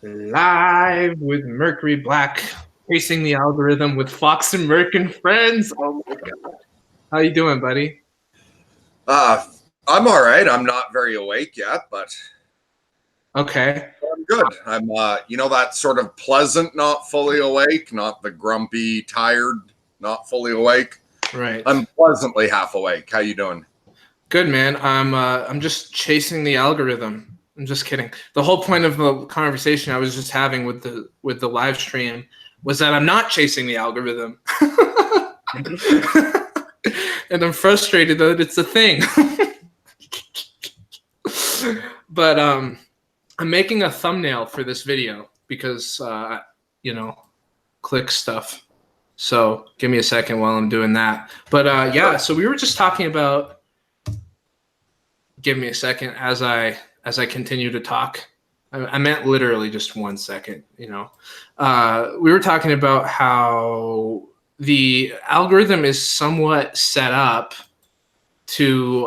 Live with Mercury Black, facing the algorithm with Fox and Merc and friends. Oh my god. How you doing, buddy? I'm all right. I'm not very awake yet, but Okay. I'm good. I'm, that sort of pleasant, not fully awake, not the grumpy, tired, not fully awake. Right. I'm pleasantly half awake. How you doing? Good, man. I'm just chasing the algorithm. I'm just kidding. The whole point of the conversation I was just having with the live stream was that I'm not chasing the algorithm. And I'm frustrated that it's a thing. But I'm making a thumbnail for this video because click stuff. So give me a second while I'm doing that. But yeah, so we were just talking about. Give me a second as I continue to talk. I meant literally just 1 second. We were talking about how the algorithm is somewhat set up to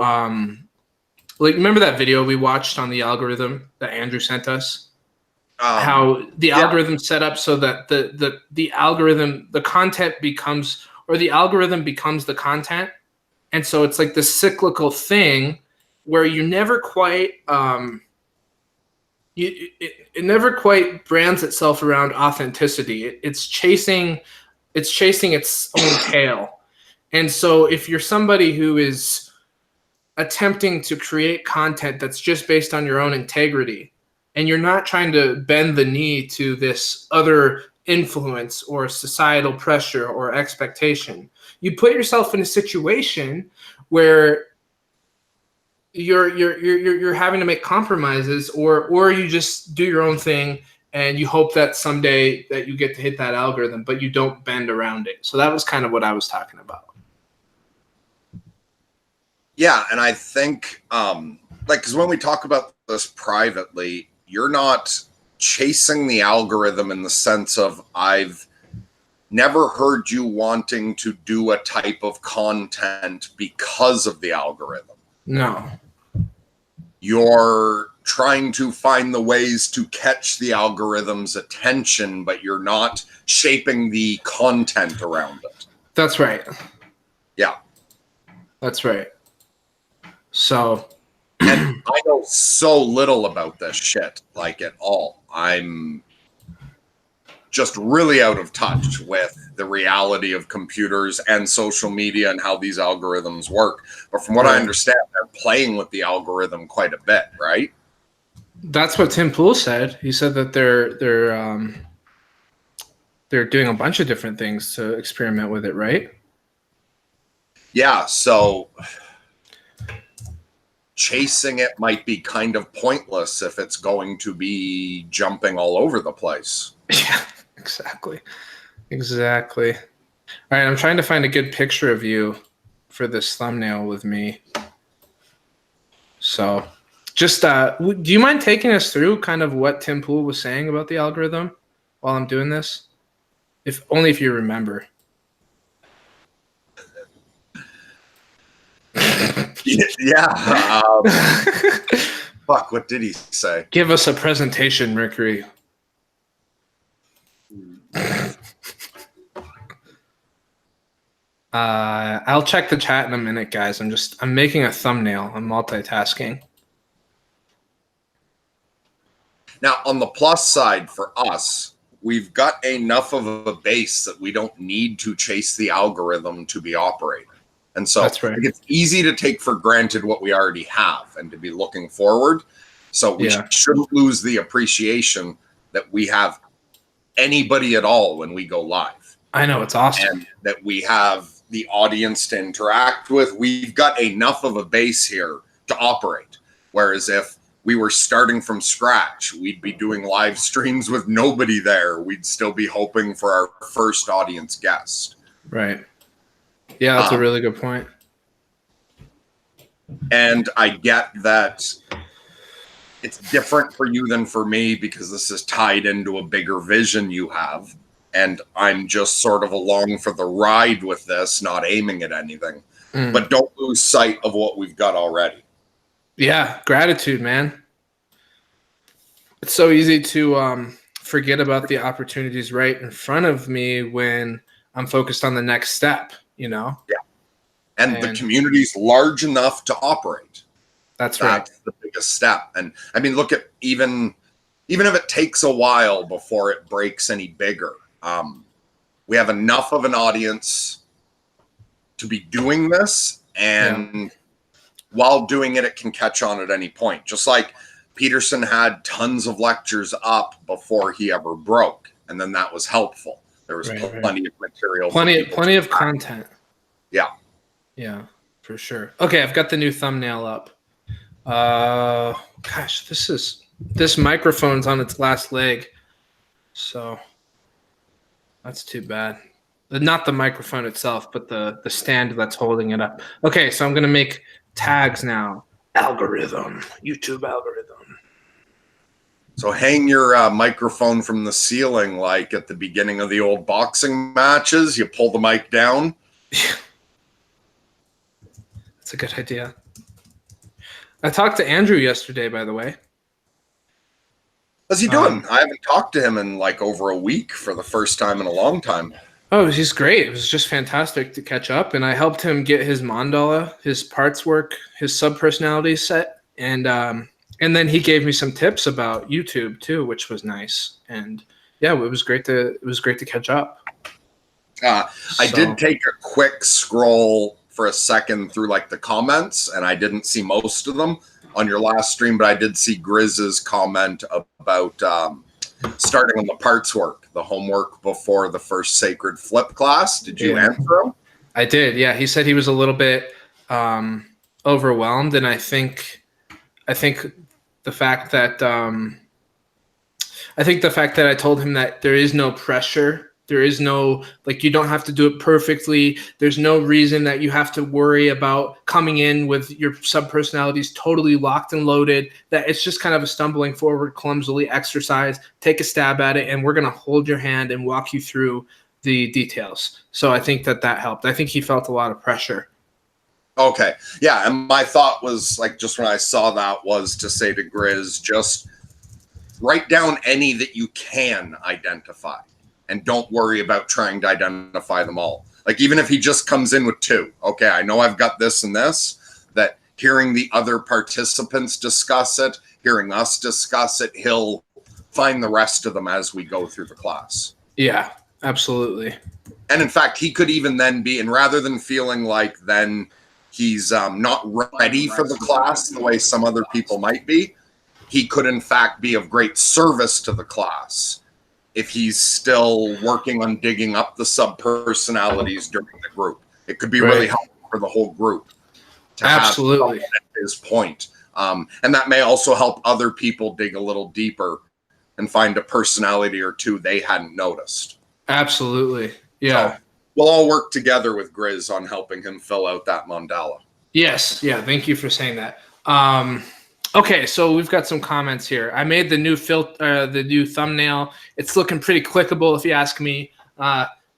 remember that video we watched on the algorithm that Andrew sent us? How the algorithm set up so that the algorithm, the content becomes, or the algorithm becomes the content. And so it's like this cyclical thing where you never quite it never quite brands itself around authenticity. It's chasing its own tail. And so if you're somebody who is attempting to create content that's just based on your own integrity, and you're not trying to bend the knee to this other influence or societal pressure or expectation, you put yourself in a situation where you're having to make compromises, or you just do your own thing and you hope that someday that you get to hit that algorithm, but you don't bend around it. So that was kind of what I was talking about. Yeah, and I think because when we talk about this privately, you're not chasing the algorithm in the sense of I've never heard you wanting to do a type of content because of the algorithm. No. You're trying to find the ways to catch the algorithm's attention, but you're not shaping the content around it. That's right. Yeah. That's right. So, and I know so little about this shit, like at all. I'm just really out of touch with the reality of computers and social media and how these algorithms work. But from what I understand, they're playing with the algorithm quite a bit, right? That's what Tim Pool said. He said that they're doing a bunch of different things to experiment with it, right? Yeah, so chasing it might be kind of pointless if it's going to be jumping all over the place. Yeah, exactly. All right, I'm trying to find a good picture of you for this thumbnail with me. So just do you mind taking us through kind of what Tim Pool was saying about the algorithm while I'm doing this? If you remember. Yeah. Fuck, what did he say? Give us a presentation, Mercury. I'll check the chat in a minute, guys. I'm making a thumbnail. I'm multitasking. Now, on the plus side for us, we've got enough of a base that we don't need to chase the algorithm to be operating. And so that's right. It's easy to take for granted what we already have and to be looking forward. So we shouldn't lose the appreciation that we have anybody at all when we go live. I know, it's awesome. And that we have the audience to interact with. We've got enough of a base here to operate. Whereas if we were starting from scratch, we'd be doing live streams with nobody there. We'd still be hoping for our first audience guest. Right. Yeah, that's a really good point. And I get that it's different for you than for me because this is tied into a bigger vision you have. And I'm just sort of along for the ride with this, not aiming at anything. But don't lose sight of what we've got already. Yeah, gratitude, man. It's so easy to forget about the opportunities right in front of me when I'm focused on the next step, you know? Yeah. And the community's large enough to operate. That's right. The biggest step. And I mean, look at even if it takes a while before it breaks any bigger, we have enough of an audience to be doing this, and while doing it, it can catch on at any point. Just like Peterson had tons of lectures up before he ever broke, and then that was helpful. There was plenty of material, plenty of content. Yeah, for sure. Okay, I've got the new thumbnail up. Gosh, this microphone's on its last leg, so that's too bad. Not the microphone itself, but the stand that's holding it up. Okay, so I'm gonna make tags now. Algorithm, YouTube algorithm. So hang your microphone from the ceiling, like at the beginning of the old boxing matches. You pull the mic down. That's a good idea. I talked to Andrew yesterday, by the way. How's he doing? I haven't talked to him in like over a week for the first time in a long time. Oh, he's great. It was just fantastic to catch up, and I helped him get his mandala, his parts work, his sub-personality set, and then he gave me some tips about YouTube too, which was nice. And yeah, it was great to catch up. I did take a quick scroll for a second through like the comments, and I didn't see most of them on your last stream, but I did see Grizz's comment about starting on the parts work, the homework before the first sacred flip class. Did you answer him? I did. Yeah, he said he was a little bit overwhelmed, and I think the fact that I told him that there is no pressure. There is no, like, you don't have to do it perfectly. There's no reason that you have to worry about coming in with your sub-personalities totally locked and loaded, that it's just kind of a stumbling forward clumsily exercise. Take a stab at it, and we're going to hold your hand and walk you through the details. So I think that helped. I think he felt a lot of pressure. Okay. Yeah, and my thought was, like, just when I saw that, was to say to Grizz, just write down any that you can identify. And don't worry about trying to identify them all. Like, even if he just comes in with 2, okay, I know I've got this and this, that hearing the other participants discuss it, hearing us discuss it, he'll find the rest of them as we go through the class. Yeah, absolutely. And in fact, he could even then be, and rather than feeling like then he's not ready for the class the way some other people might be, he could in fact be of great service to the class if he's still working on digging up the sub-personalities during the group. It could be really helpful for the whole group to absolutely have at his point. And that may also help other people dig a little deeper and find a personality or two they hadn't noticed. Absolutely. Yeah. So we'll all work together with Grizz on helping him fill out that mandala. Yes. Yeah. Thank you for saying that. Okay, so we've got some comments here. I made the new the new thumbnail. It's looking pretty clickable, if you ask me.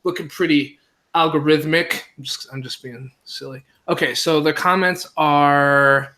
Looking pretty algorithmic. I'm just being silly. Okay, so the comments are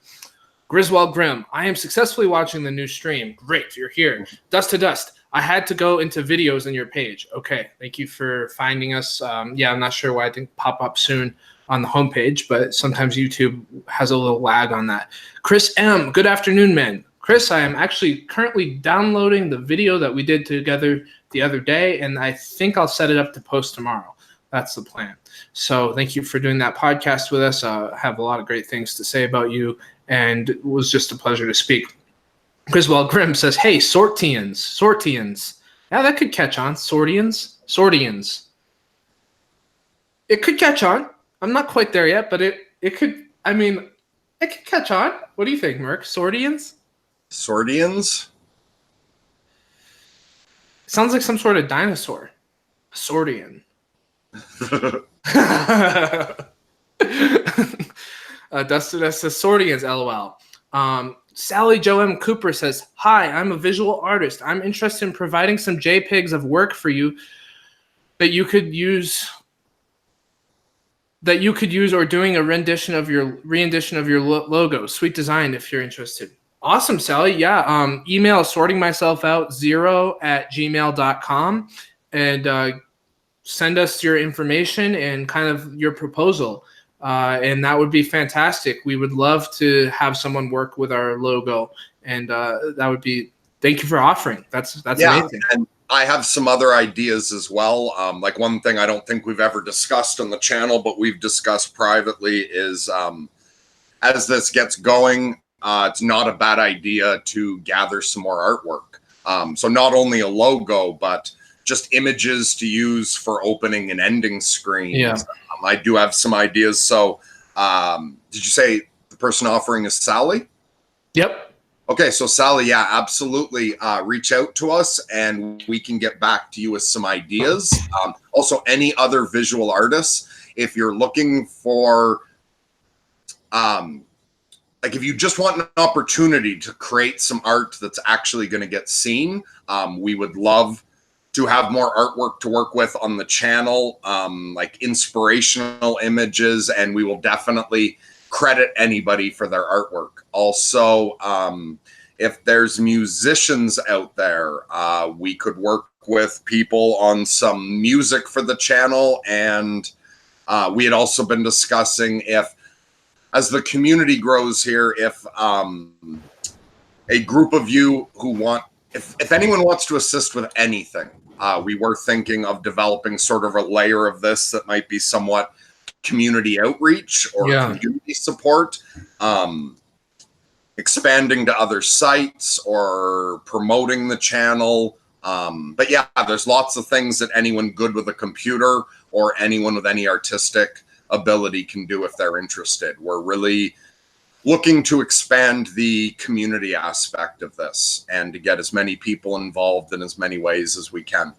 Griswold Grimm. I am successfully watching the new stream. Great, you're here. Dust to Dust. I had to go into videos in your page. Okay, thank you for finding us. Yeah, I'm not sure why it didn't pop up soon on the homepage, but sometimes YouTube has a little lag on that. Chris M, good afternoon, man. Chris, I am actually currently downloading the video that we did together the other day, and I think I'll set it up to post tomorrow. That's the plan. So thank you for doing that podcast with us. I have a lot of great things to say about you, and it was just a pleasure to speak. Griswold Grimm says, hey, Sortians. Yeah, that could catch on. Sortians. It could catch on. I'm not quite there yet, but it could, I mean, it could catch on. What do you think, Merc? Sortians? Sounds like some sort of dinosaur. Sortian. Dustin says Sortians, LOL. Sally Jo M. Cooper says, hi, I'm a visual artist. I'm interested in providing some JPEGs of work for you that you could use or doing a rendition of your logo. Sweet design if you're interested. Awesome, Sally. Yeah. Email sortingmyselfout0@gmail.com and send us your information and kind of your proposal. And that would be fantastic. We would love to have someone work with our logo. And that would be, thank you for offering. That's amazing. And I have some other ideas as well. Like one thing I don't think we've ever discussed on the channel, but we've discussed privately is as this gets going, it's not a bad idea to gather some more artwork. So not only a logo, but just images to use for opening and ending screens. Yeah. I do have some ideas. So did you say the person offering is Sally? Yep. Okay, so Sally, yeah, absolutely. Reach out to us and we can get back to you with some ideas. Also, any other visual artists, if you're looking for like if you just want an opportunity to create some art that's actually going to get seen, we would love to have more artwork to work with on the channel, like inspirational images, and we will definitely credit anybody for their artwork. Also, if there's musicians out there, we could work with people on some music for the channel, and we had also been discussing if, as the community grows here, if a group of you who want, if anyone wants to assist with anything, we were thinking of developing sort of a layer of this that might be somewhat community outreach or community support, expanding to other sites or promoting the channel. But yeah, there's lots of things that anyone good with a computer or anyone with any artistic ability can do if they're interested. We're really looking to expand the community aspect of this and to get as many people involved in as many ways as we can.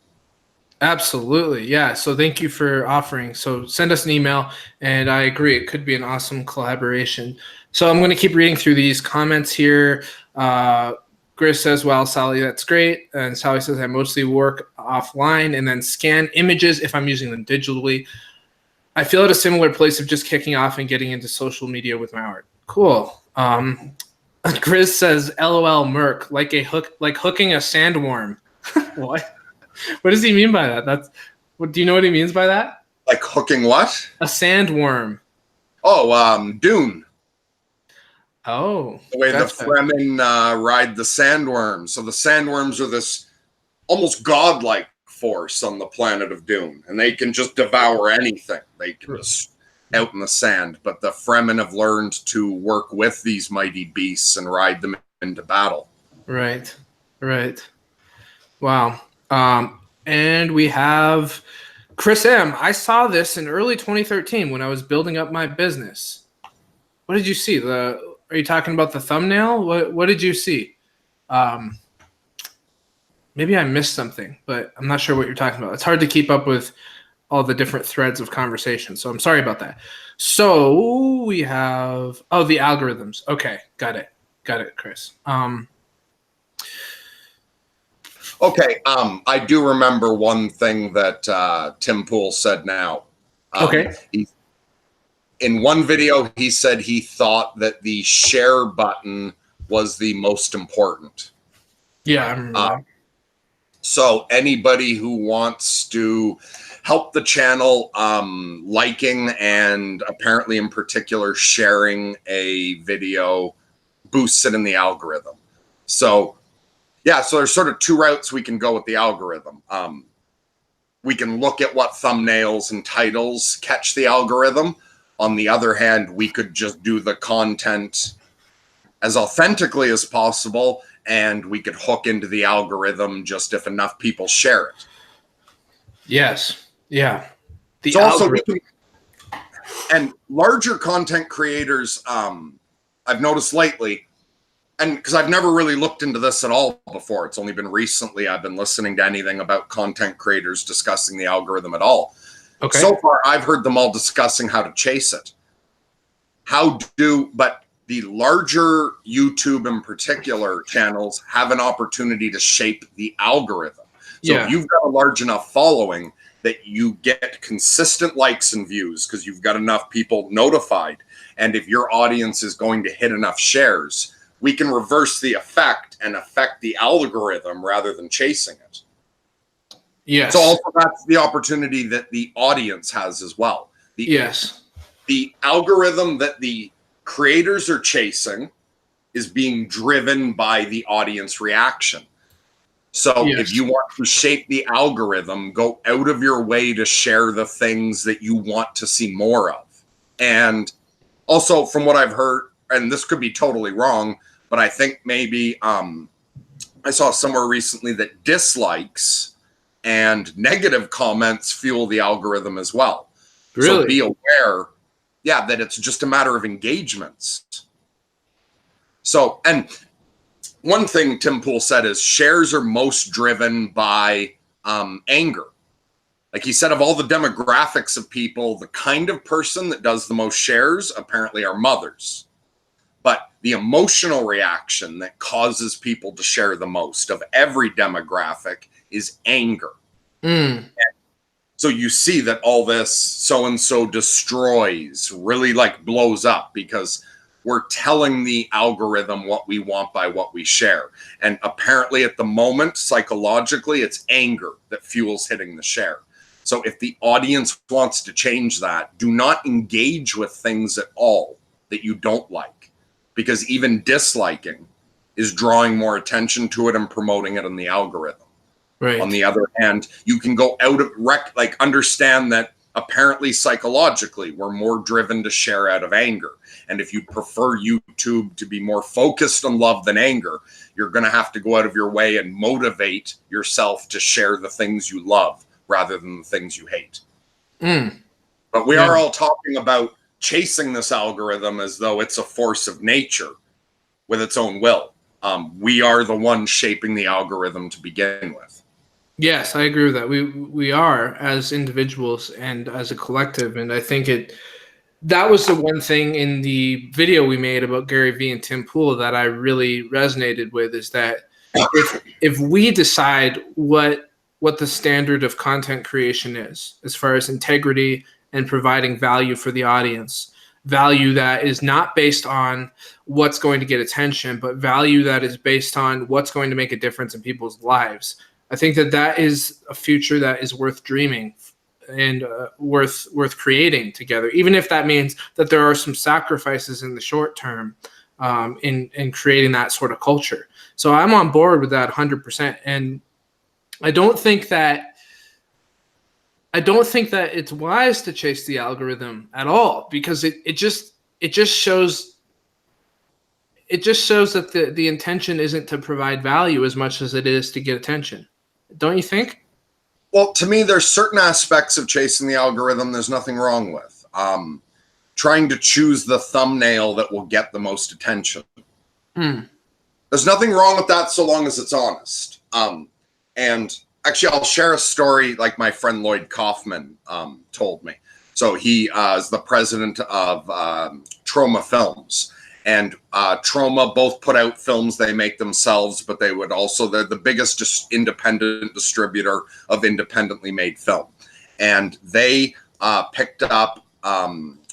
Absolutely. Yeah. So thank you for offering. So send us an email, and I agree. It could be an awesome collaboration. So I'm going to keep reading through these comments here. Chris says, wow, Sally, that's great. And Sally says, I mostly work offline and then scan images if I'm using them digitally. I feel at a similar place of just kicking off and getting into social media with my art. Cool. Chris says, LOL Merc, like hooking a sandworm. What? What does he mean by that? Do you know what he means by that? Like hooking what? A sandworm. Oh, Dune. Oh. The way the Fremen ride the sandworms. So the sandworms are this almost godlike force on the planet of Dune, and they can just devour anything. They can just out in the sand. But the Fremen have learned to work with these mighty beasts and ride them into battle. Right. Right. Wow. And we have Chris M. I saw this in early 2013 when I was building up my business. What did you see? Are you talking about the thumbnail? What did you see? Maybe I missed something, but I'm not sure what you're talking about. It's hard to keep up with all the different threads of conversation, so I'm sorry about that. So we have, the algorithms. Okay, got it, Chris. Okay, I do remember one thing that Tim Pool said now. Okay. In one video, he said he thought that the share button was the most important. Yeah, I remember that. So anybody who wants to help the channel, liking and apparently in particular sharing a video boosts it in the algorithm. So yeah, so there's sort of two routes we can go with the algorithm. We can look at what thumbnails and titles catch the algorithm. On the other hand, we could just do the content as authentically as possible, and we could hook into the algorithm just if enough people share it. Yes. Yeah. So also we can, and larger content creators, I've noticed lately, and because I've never really looked into this at all before, it's only been recently I've been listening to anything about content creators discussing the algorithm at all. Okay. So far, I've heard them all discussing how to chase it. But the larger YouTube in particular channels have an opportunity to shape the algorithm. So if you've got a large enough following that you get consistent likes and views because you've got enough people notified, and if your audience is going to hit enough shares, we can reverse the effect and affect the algorithm rather than chasing it. Yes. So also that's the opportunity that the audience has as well. The algorithm that the creators are chasing is being driven by the audience reaction. So if you want to shape the algorithm, go out of your way to share the things that you want to see more of. And also from what I've heard, and this could be totally wrong, but I think maybe I saw somewhere recently that dislikes and negative comments fuel the algorithm as well. Really? So be aware, that it's just a matter of engagements. So, and one thing Tim Pool said is shares are most driven by anger. Like he said, of all the demographics of people, the kind of person that does the most shares apparently are mothers. But the emotional reaction that causes people to share the most of every demographic is anger. So you see that all this so-and-so destroys really like blows up because we're telling the algorithm what we want by what we share. And apparently at the moment, psychologically, it's anger that fuels hitting the share. So if the audience wants to change that, do not engage with things at all that you don't like, because even disliking is drawing more attention to it and promoting it in the algorithm. Right. On the other hand, you can go out of understand that apparently psychologically we're more driven to share out of anger. And if you prefer YouTube to be more focused on love than anger, you're going to have to go out of your way and motivate yourself to share the things you love rather than the things you hate. But we are all talking about chasing this algorithm as though it's a force of nature with its own will. We are the ones shaping the algorithm to begin with. Yes, I agree with that. We are as individuals and as a collective, and I think that was the one thing in the video we made about Gary Vee and Tim Pool that I really resonated with, is that if we decide what the standard of content creation is, as far as integrity and providing value for the audience, value that is not based on what's going to get attention, but value that is based on what's going to make a difference in people's lives, I think that is a future that is worth dreaming and worth creating together, even if that means that there are some sacrifices in the short term in creating that sort of culture. So I'm on board with that 100%. And I don't think that it's wise to chase the algorithm at all, because it just shows that the intention isn't to provide value as much as it is to get attention. Don't you think? Well, to me, there's certain aspects of chasing the algorithm there's nothing wrong with. Trying to choose the thumbnail that will get the most attention. There's nothing wrong with that so long as it's honest. And actually, I'll share a story like my friend Lloyd Kaufman told me. So he is the president of Troma Films. And Troma both put out films they make themselves, but they're the biggest independent distributor of independently made film. And they picked up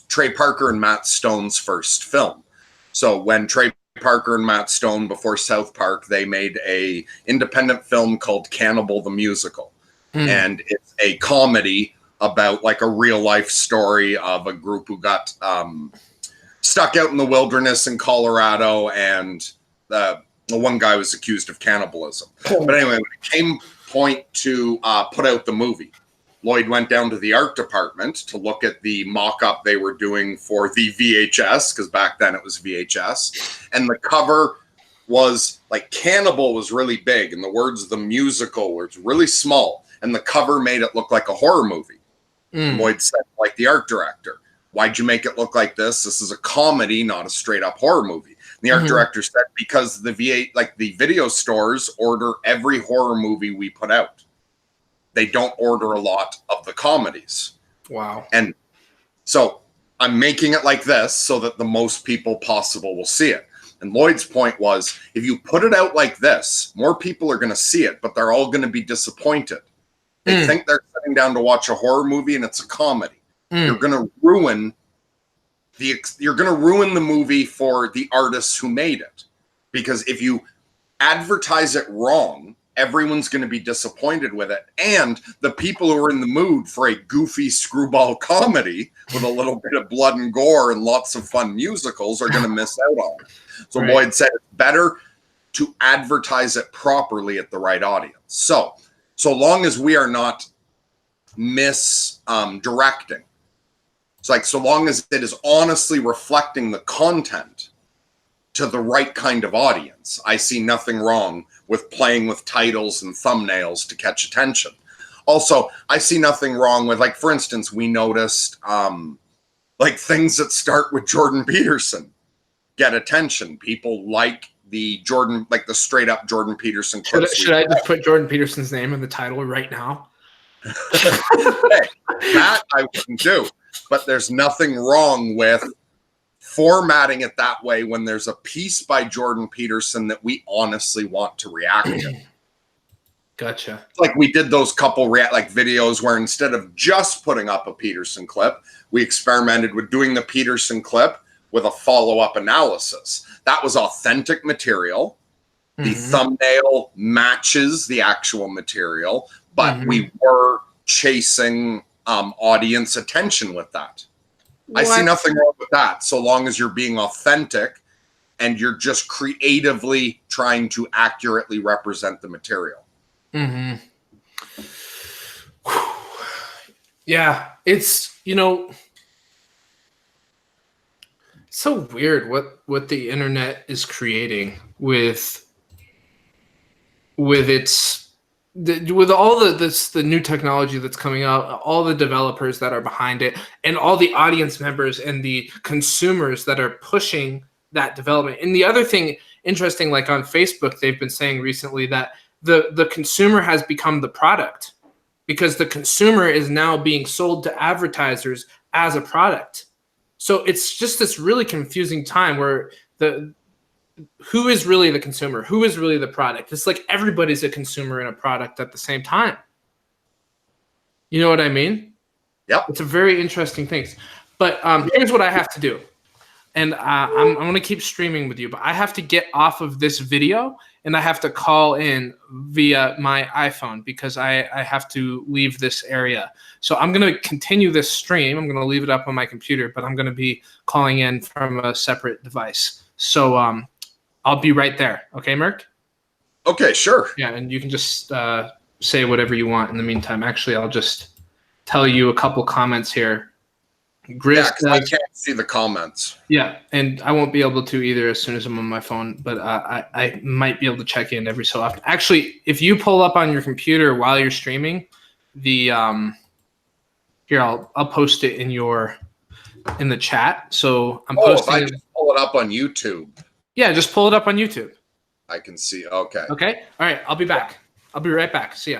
Trey Parker and Matt Stone's first film. So when Trey Parker and Matt Stone, before South Park, they made a independent film called Cannibal the Musical. And it's a comedy about like a real life story of a group who got stuck out in the wilderness in Colorado, and the one guy was accused of cannibalism. But anyway, when it came point to put out the movie, Lloyd went down to the art department to look at the mock-up they were doing for the VHS, because back then it was VHS, and the cover was like Cannibal was really big, and the words "the musical" were really small, and the cover made it look like a horror movie. Lloyd said, like the art director, "Why'd you make it look like this? This is a comedy, not a straight up horror movie." And the art director said, "Because the video stores order every horror movie we put out. They don't order a lot of the comedies." Wow. And so I'm making it like this so that the most people possible will see it. And Lloyd's point was, if you put it out like this, more people are going to see it, but they're all going to be disappointed. They think they're sitting down to watch a horror movie and it's a comedy. You're going to ruin the movie for the artists who made it. because if you advertise it wrong, everyone's going to be disappointed with it. And the people who are in the mood for a goofy screwball comedy with a little bit of blood and gore and lots of fun musicals are going to miss out on it. So Right. Lloyd said it's better to advertise it properly at the right audience. So long as we are not misdirecting, it's like, so long as it is honestly reflecting the content to the right kind of audience, I see nothing wrong with playing with titles and thumbnails to catch attention. Also, I see nothing wrong with, like, for instance, we noticed like things that start with Jordan Peterson get attention. People like the Jordan, like the straight up Jordan Peterson clips. Should I just put Jordan Peterson's name in the title right now? Hey, that I wouldn't do. But there's nothing wrong with formatting it that way when there's a piece by Jordan Peterson that we honestly want to react to. Gotcha. Like we did those couple videos where instead of just putting up a Peterson clip, we experimented with doing the Peterson clip with a follow-up analysis. That was authentic material. The thumbnail matches the actual material, but we were chasing audience attention with that. I see nothing wrong with that, so long as you're being authentic and you're just creatively trying to accurately represent the material. Yeah, it's, so weird what the internet is creating with all the new technology that's coming out, all the developers that are behind it, and all the audience members and the consumers that are pushing that development. And the other thing interesting, like on Facebook, they've been saying recently that the consumer has become the product, because the consumer is now being sold to advertisers as a product. So it's just this really confusing time where who is really the consumer? Who is really the product? It's like everybody's a consumer and a product at the same time. You know what I mean? Yep. It's a very interesting thing. But here's what I have to do. And I'm going to keep streaming with you, but I have to get off of this video and I have to call in via my iPhone because I have to leave this area. So I'm going to continue this stream. I'm going to leave it up on my computer, but I'm going to be calling in from a separate device. So I'll be right there. Okay, Merc? Okay, sure. Yeah, and you can just say whatever you want in the meantime. Actually, I'll just tell you a couple comments here. Gris, yeah, I can't see the comments. Yeah, and I won't be able to either as soon as I'm on my phone, but I might be able to check in every so often. Actually, if you pull up on your computer while you're streaming, the here I'll post it in the chat. So I'm posting. If I just pull it up on YouTube. Yeah, just pull it up on YouTube. I can see. Okay. Okay. All right. I'll be back. I'll be right back. See ya.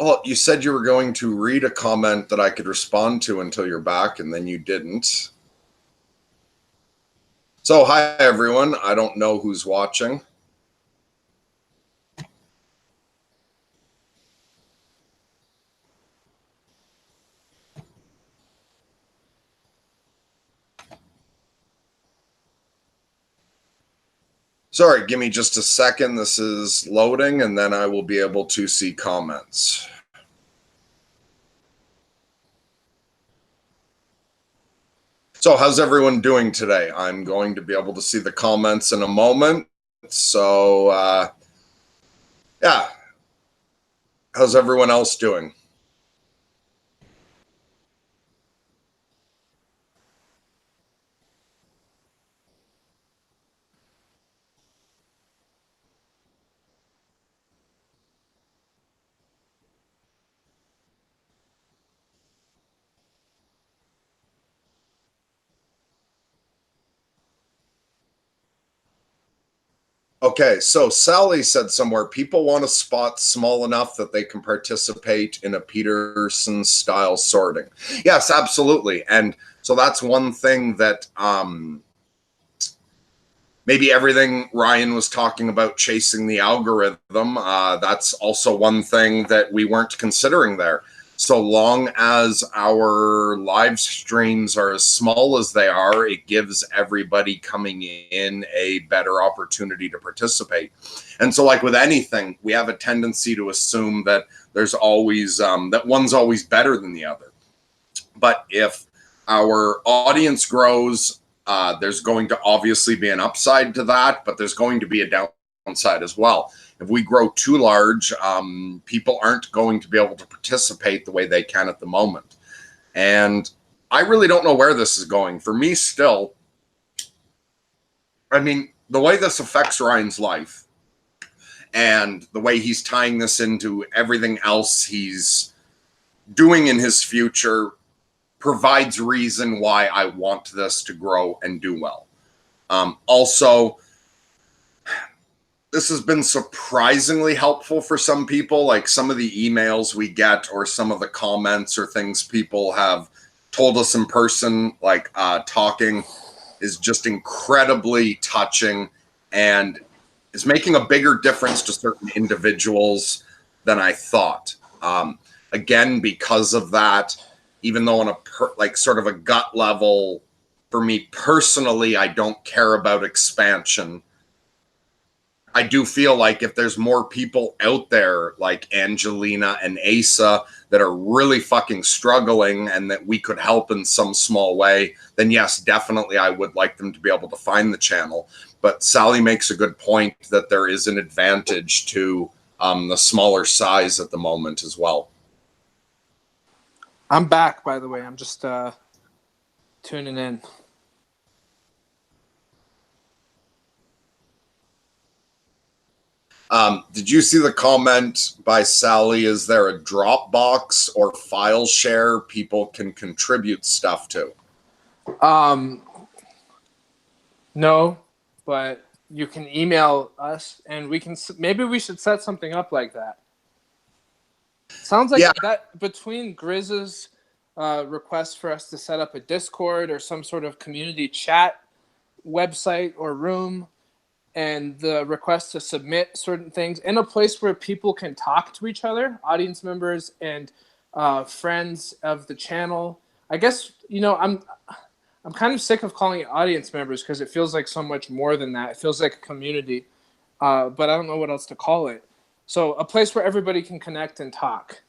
Oh, you said you were going to read a comment that I could respond to until you're back, and then you didn't. So, hi, everyone. I don't know who's watching. Sorry, give me just a second. This is loading, and then I will be able to see comments. So how's everyone doing today? I'm going to be able to see the comments in a moment. So, yeah. How's everyone else doing? Okay, so Sally said somewhere, people want a spot small enough that they can participate in a Peterson-style sorting. Yes, absolutely. And so that's one thing that maybe everything Ryan was talking about, chasing the algorithm, that's also one thing that we weren't considering there. So long as our live streams are as small as they are, it gives everybody coming in a better opportunity to participate. And so, like with anything, we have a tendency to assume that there's always that one's always better than the other. But if our audience grows, there's going to obviously be an upside to that, but there's going to be a downside as well. If we grow too large, people aren't going to be able to participate the way they can at the moment. And I really don't know where this is going. For me, still, I mean, the way this affects Ryan's life and the way he's tying this into everything else he's doing in his future provides reason why I want this to grow and do well. Also, this has been surprisingly helpful for some people. Like some of the emails we get or some of the comments or things people have told us in person, like talking, is just incredibly touching and is making a bigger difference to certain individuals than I thought. Again, because of that, even though on a sort of a gut level, for me personally, I don't care about expansion. I do feel like if there's more people out there like Angelina and Asa that are really fucking struggling and that we could help in some small way, then yes, definitely I would like them to be able to find the channel. But Sally makes a good point that there is an advantage to the smaller size at the moment as well. I'm back, by the way. I'm just tuning in. Did you see the comment by Sally? Is there a Dropbox or file share people can contribute stuff to? No, but you can email us and we can, maybe we should set something up like that. Sounds like that between Grizz's request for us to set up a Discord or some sort of community chat website or room, and the request to submit certain things in a place where people can talk to each other, audience members and friends of the channel. I guess, you know, I'm kind of sick of calling it audience members because it feels like so much more than that. It feels like a community, but I don't know what else to call it. So a place where everybody can connect and talk.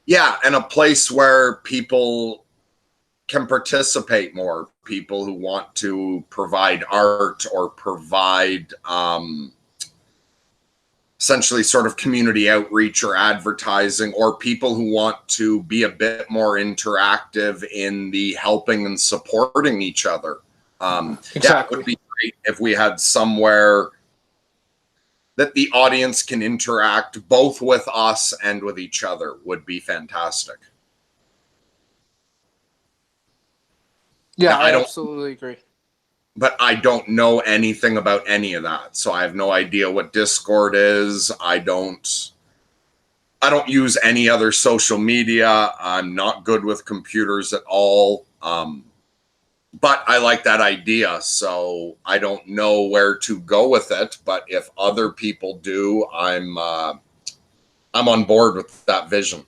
Yeah, and a place where people can participate more. People who want to provide art or provide essentially sort of community outreach or advertising, or people who want to be a bit more interactive in the helping and supporting each other. Exactly. Yeah, it would be great if we had somewhere that the audience can interact both with us and with each other. Would be fantastic. Yeah, I absolutely agree. But I don't know anything about any of that. So I have no idea what Discord is. I don't use any other social media. I'm not good with computers at all. But I like that idea. So I don't know where to go with it. But if other people do, I'm on board with that vision.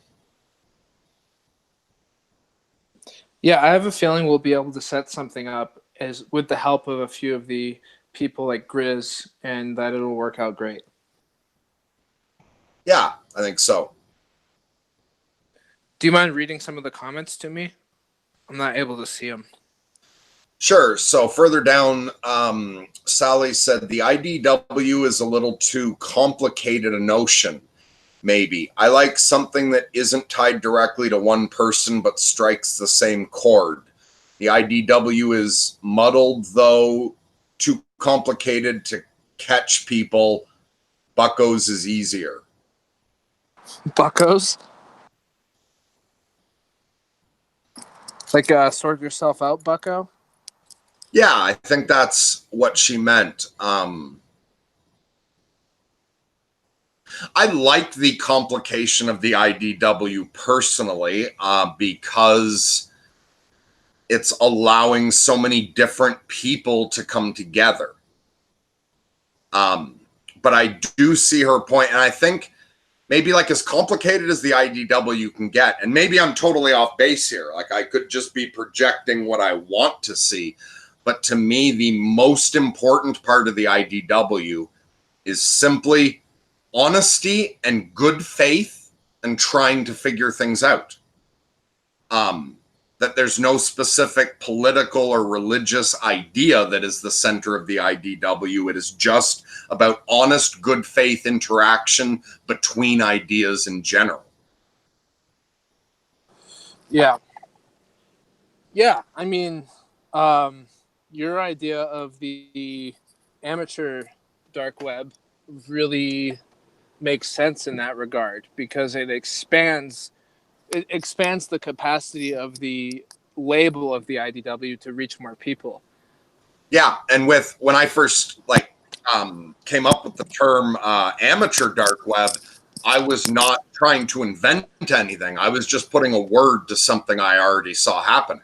Yeah, I have a feeling we'll be able to set something up as with the help of a few of the people like Grizz, and that it'll work out great. Yeah, I think so. Do you mind reading some of the comments to me? I'm not able to see them. Sure. So further down, Sally said the IDW is a little too complicated a notion. Maybe. I like something that isn't tied directly to one person but strikes the same chord. The IDW is muddled, though, too complicated to catch people. Buckos is easier. Buckos? Like sort yourself out, bucko? Yeah, I think that's what she meant. I like the complication of the IDW personally because it's allowing so many different people to come together. But I do see her point, and I think maybe like as complicated as the IDW can get. And maybe I'm totally off base here. Like I could just be projecting what I want to see. But to me, the most important part of the IDW is simply honesty and good faith and trying to figure things out. That there's no specific political or religious idea that is the center of the IDW. It is just about honest, good faith interaction between ideas in general. Yeah. I mean, your idea of the amateur dark web really makes sense in that regard, because it expands the capacity of the label of the IDW to reach more people. Yeah, and when I first came up with the term amateur dark web, I was not trying to invent anything. I was just putting a word to something I already saw happening.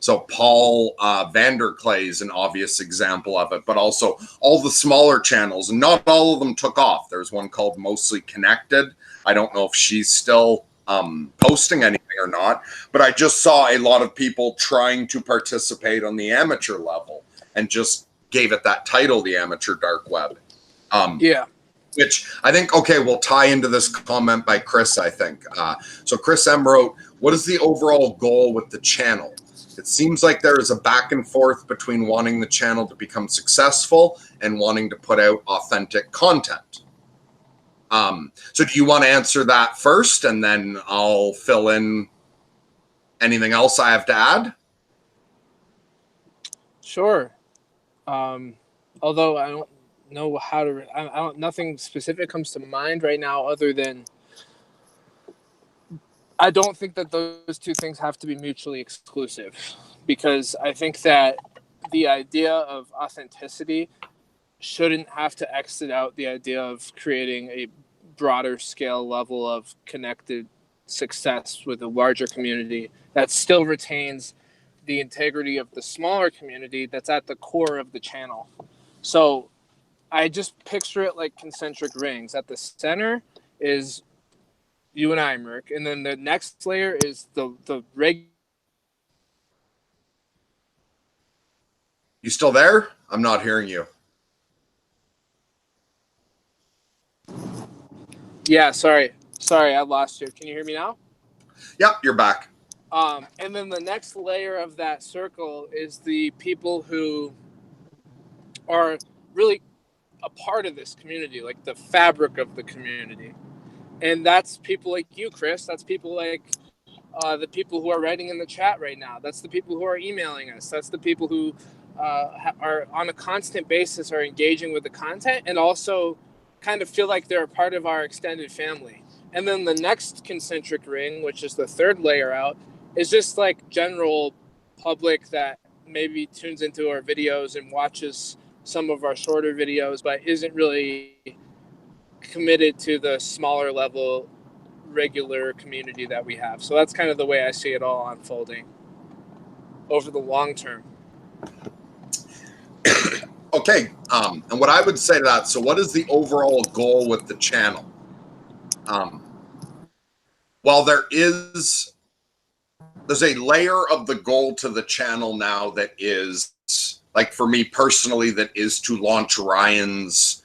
So Paul Vanderklay is an obvious example of it, but also all the smaller channels, and not all of them took off. There's one called Mostly Connected. I don't know if she's still posting anything or not, but I just saw a lot of people trying to participate on the amateur level and just gave it that title, the amateur dark web. Which I think, will tie into this comment by Chris, I think. So Chris M. wrote, what is the overall goal with the channel? It seems like there is a back and forth between wanting the channel to become successful and wanting to put out authentic content. So do you want to answer that first, and then I'll fill in anything else I have to add? Sure. Although I don't know how to, nothing specific comes to mind right now, other than I don't think that those two things have to be mutually exclusive, because I think that the idea of authenticity shouldn't have to exit out the idea of creating a broader scale level of connected success with a larger community that still retains the integrity of the smaller community that's at the core of the channel. So I just picture it like concentric rings. At the center is you and I, Merc, and then the next layer is the You still there? I'm not hearing you. Yeah, sorry, I lost you. Can you hear me now? Yep, you're back. And then the next layer of that circle is the people who are really a part of this community, like the fabric of the community. And that's people like you, Chris. That's people like the people who are writing in the chat right now. That's the people who are emailing us. That's the people who are on a constant basis are engaging with the content and also kind of feel like they're a part of our extended family. And then the next concentric ring, which is the third layer out, is just like general public that maybe tunes into our videos and watches some of our shorter videos, but isn't really committed to the smaller level regular community that we have. So that's kind of the way I see it all unfolding over the long term. Okay, and what I would say to that, so what is the overall goal with the channel? Well, there's a layer of the goal to the channel now that is, like for me personally, that is to launch Ryan's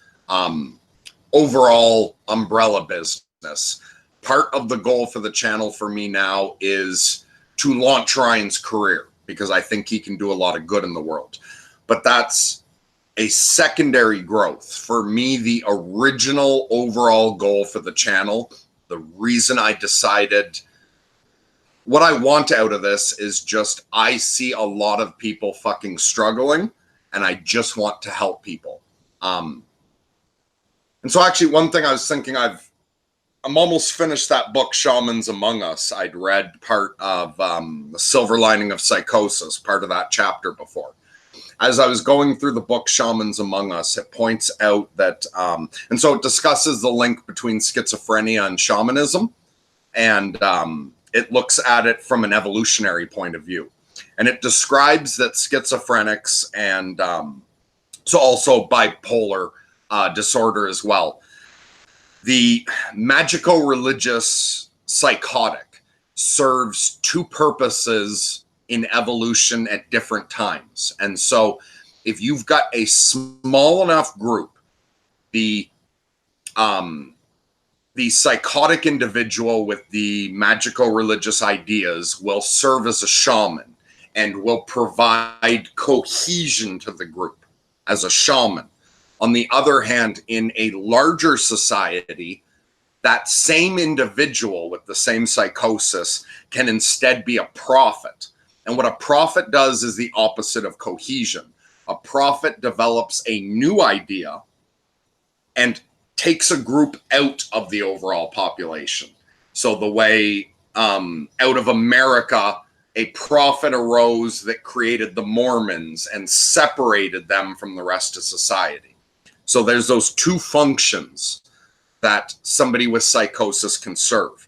overall umbrella business. Part of the goal for the channel for me now is to launch Ryan's career, because I think he can do a lot of good in the world. But that's a secondary growth. For me, the original overall goal for the channel, the reason I decided what I want out of this is just I see a lot of people fucking struggling, and I just want to help people. And so actually one thing I was thinking, I'm almost finished that book, Shamans Among Us. I'd read part of The Silver Lining of Psychosis, part of that chapter before. As I was going through the book Shamans Among Us, it points out that, and so it discusses the link between schizophrenia and shamanism, and it looks at it from an evolutionary point of view. And it describes that schizophrenics and so also bipolar disorder as well, The magico-religious psychotic serves two purposes in evolution at different times. And so if you've got a small enough group, the psychotic individual with the magico-religious ideas will serve as a shaman and will provide cohesion to the group as a shaman. On the other hand, in a larger society, that same individual with the same psychosis can instead be a prophet. And what a prophet does is the opposite of cohesion. A prophet develops a new idea and takes a group out of the overall population. So the way out of America, a prophet arose that created the Mormons and separated them from the rest of society. So there's those two functions that somebody with psychosis can serve.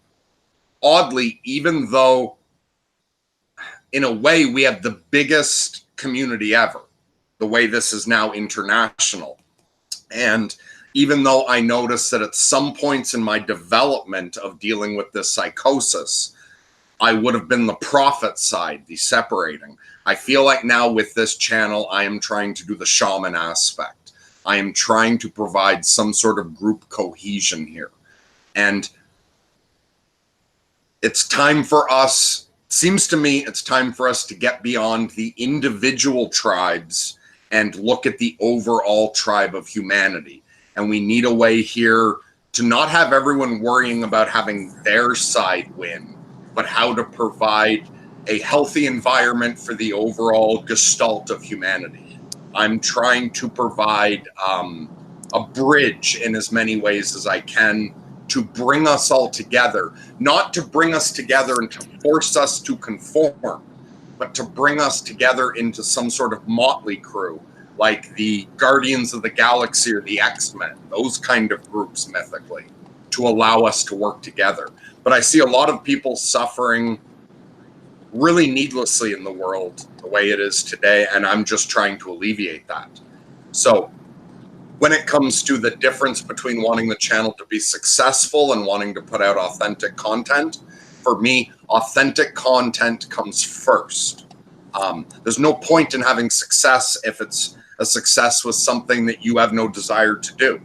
Oddly, even though in a way we have the biggest community ever, the way this is now international, and even though I noticed that at some points in my development of dealing with this psychosis, I would have been the prophet side, the separating. I feel like now with this channel, I am trying to do the shaman aspect. I am trying to provide some sort of group cohesion here. And it's time for us, seems to me, it's time for us to get beyond the individual tribes and look at the overall tribe of humanity. And we need a way here to not have everyone worrying about having their side win, but how to provide a healthy environment for the overall gestalt of humanity. I'm trying to provide a bridge in as many ways as I can to bring us all together, not to bring us together and to force us to conform, but to bring us together into some sort of motley crew, like the Guardians of the Galaxy or the X-Men, those kind of groups mythically, to allow us to work together. But I see a lot of people suffering really needlessly in the world the way it is today, and I'm just trying to alleviate that. So when it comes to the difference between wanting the channel to be successful and wanting to put out authentic content, for me, authentic content comes first. There's no point in having success if it's a success with something that you have no desire to do.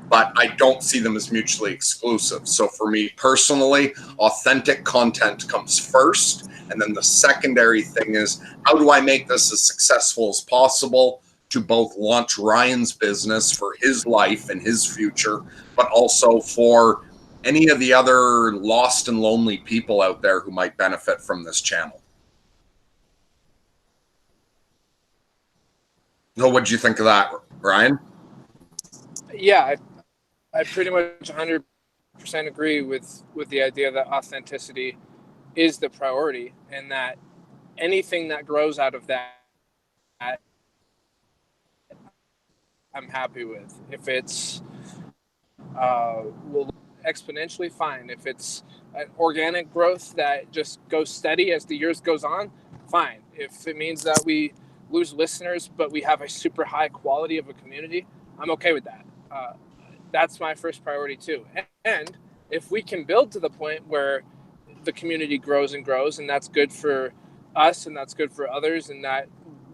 But I don't see them as mutually exclusive. So for me personally, authentic content comes first. And then the secondary thing is, how do I make this as successful as possible to both launch Ryan's business for his life and his future, but also for any of the other lost and lonely people out there who might benefit from this channel. So what do you think of that, Ryan? Yeah, I pretty much 100% agree with the idea that authenticity is the priority, and that anything that grows out of that, I'm happy with. If it's will exponentially, fine. If it's an organic growth that just goes steady as the years goes on, fine. If it means that we lose listeners but we have a super high quality of a community, I'm okay with that. That's my first priority too. And if we can build to the point where the community grows and grows, and that's good for us and that's good for others, and that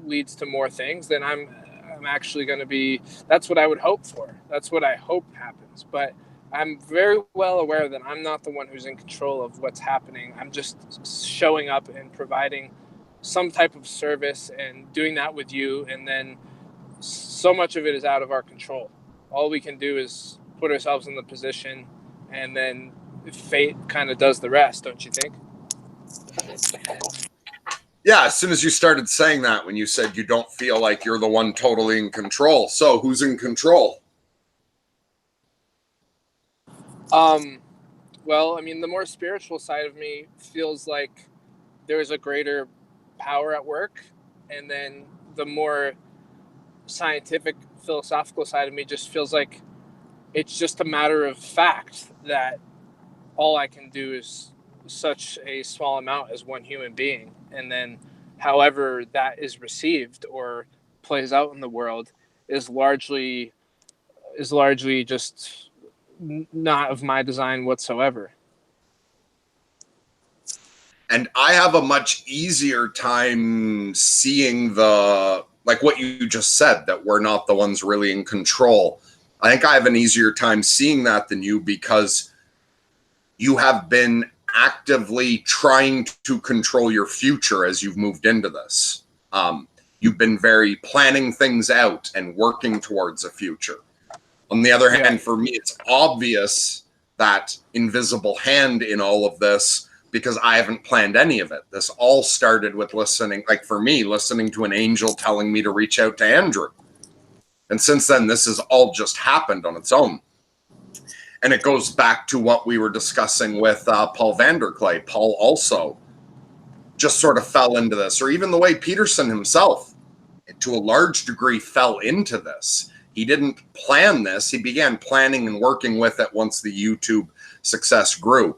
leads to more things, then I'm actually going to be, that's what I would hope for. That's what I hope happens. But I'm very well aware that I'm not the one who's in control of what's happening. I'm just showing up and providing some type of service and doing that with you. And then so much of it is out of our control. All we can do is put ourselves in the position, and then fate kind of does the rest, don't you think? Yeah, as soon as you started saying that, when you said you don't feel like you're the one totally in control. So who's in control? Well, I mean, the more spiritual side of me feels like there's a greater power at work. And then the more scientific, philosophical side of me just feels like it's just a matter of fact that all I can do is such a small amount as one human being. And then however that is received or plays out in the world is largely just not of my design whatsoever. And I have a much easier time seeing like what you just said, that we're not the ones really in control. I think I have an easier time seeing that than you, because you have been actively trying to control your future as you've moved into this. You've been very planning things out and working towards a future. On the other hand, for me, it's obvious that invisible hand in all of this, because I haven't planned any of it. This all started with listening, like for me, listening to an angel telling me to reach out to Andrew. And since then, this has all just happened on its own. And it goes back to what we were discussing with Paul Vanderklay. Paul also just sort of fell into this, or even the way Peterson himself, to a large degree, fell into this. He didn't plan this. He began planning and working with it once the YouTube success grew.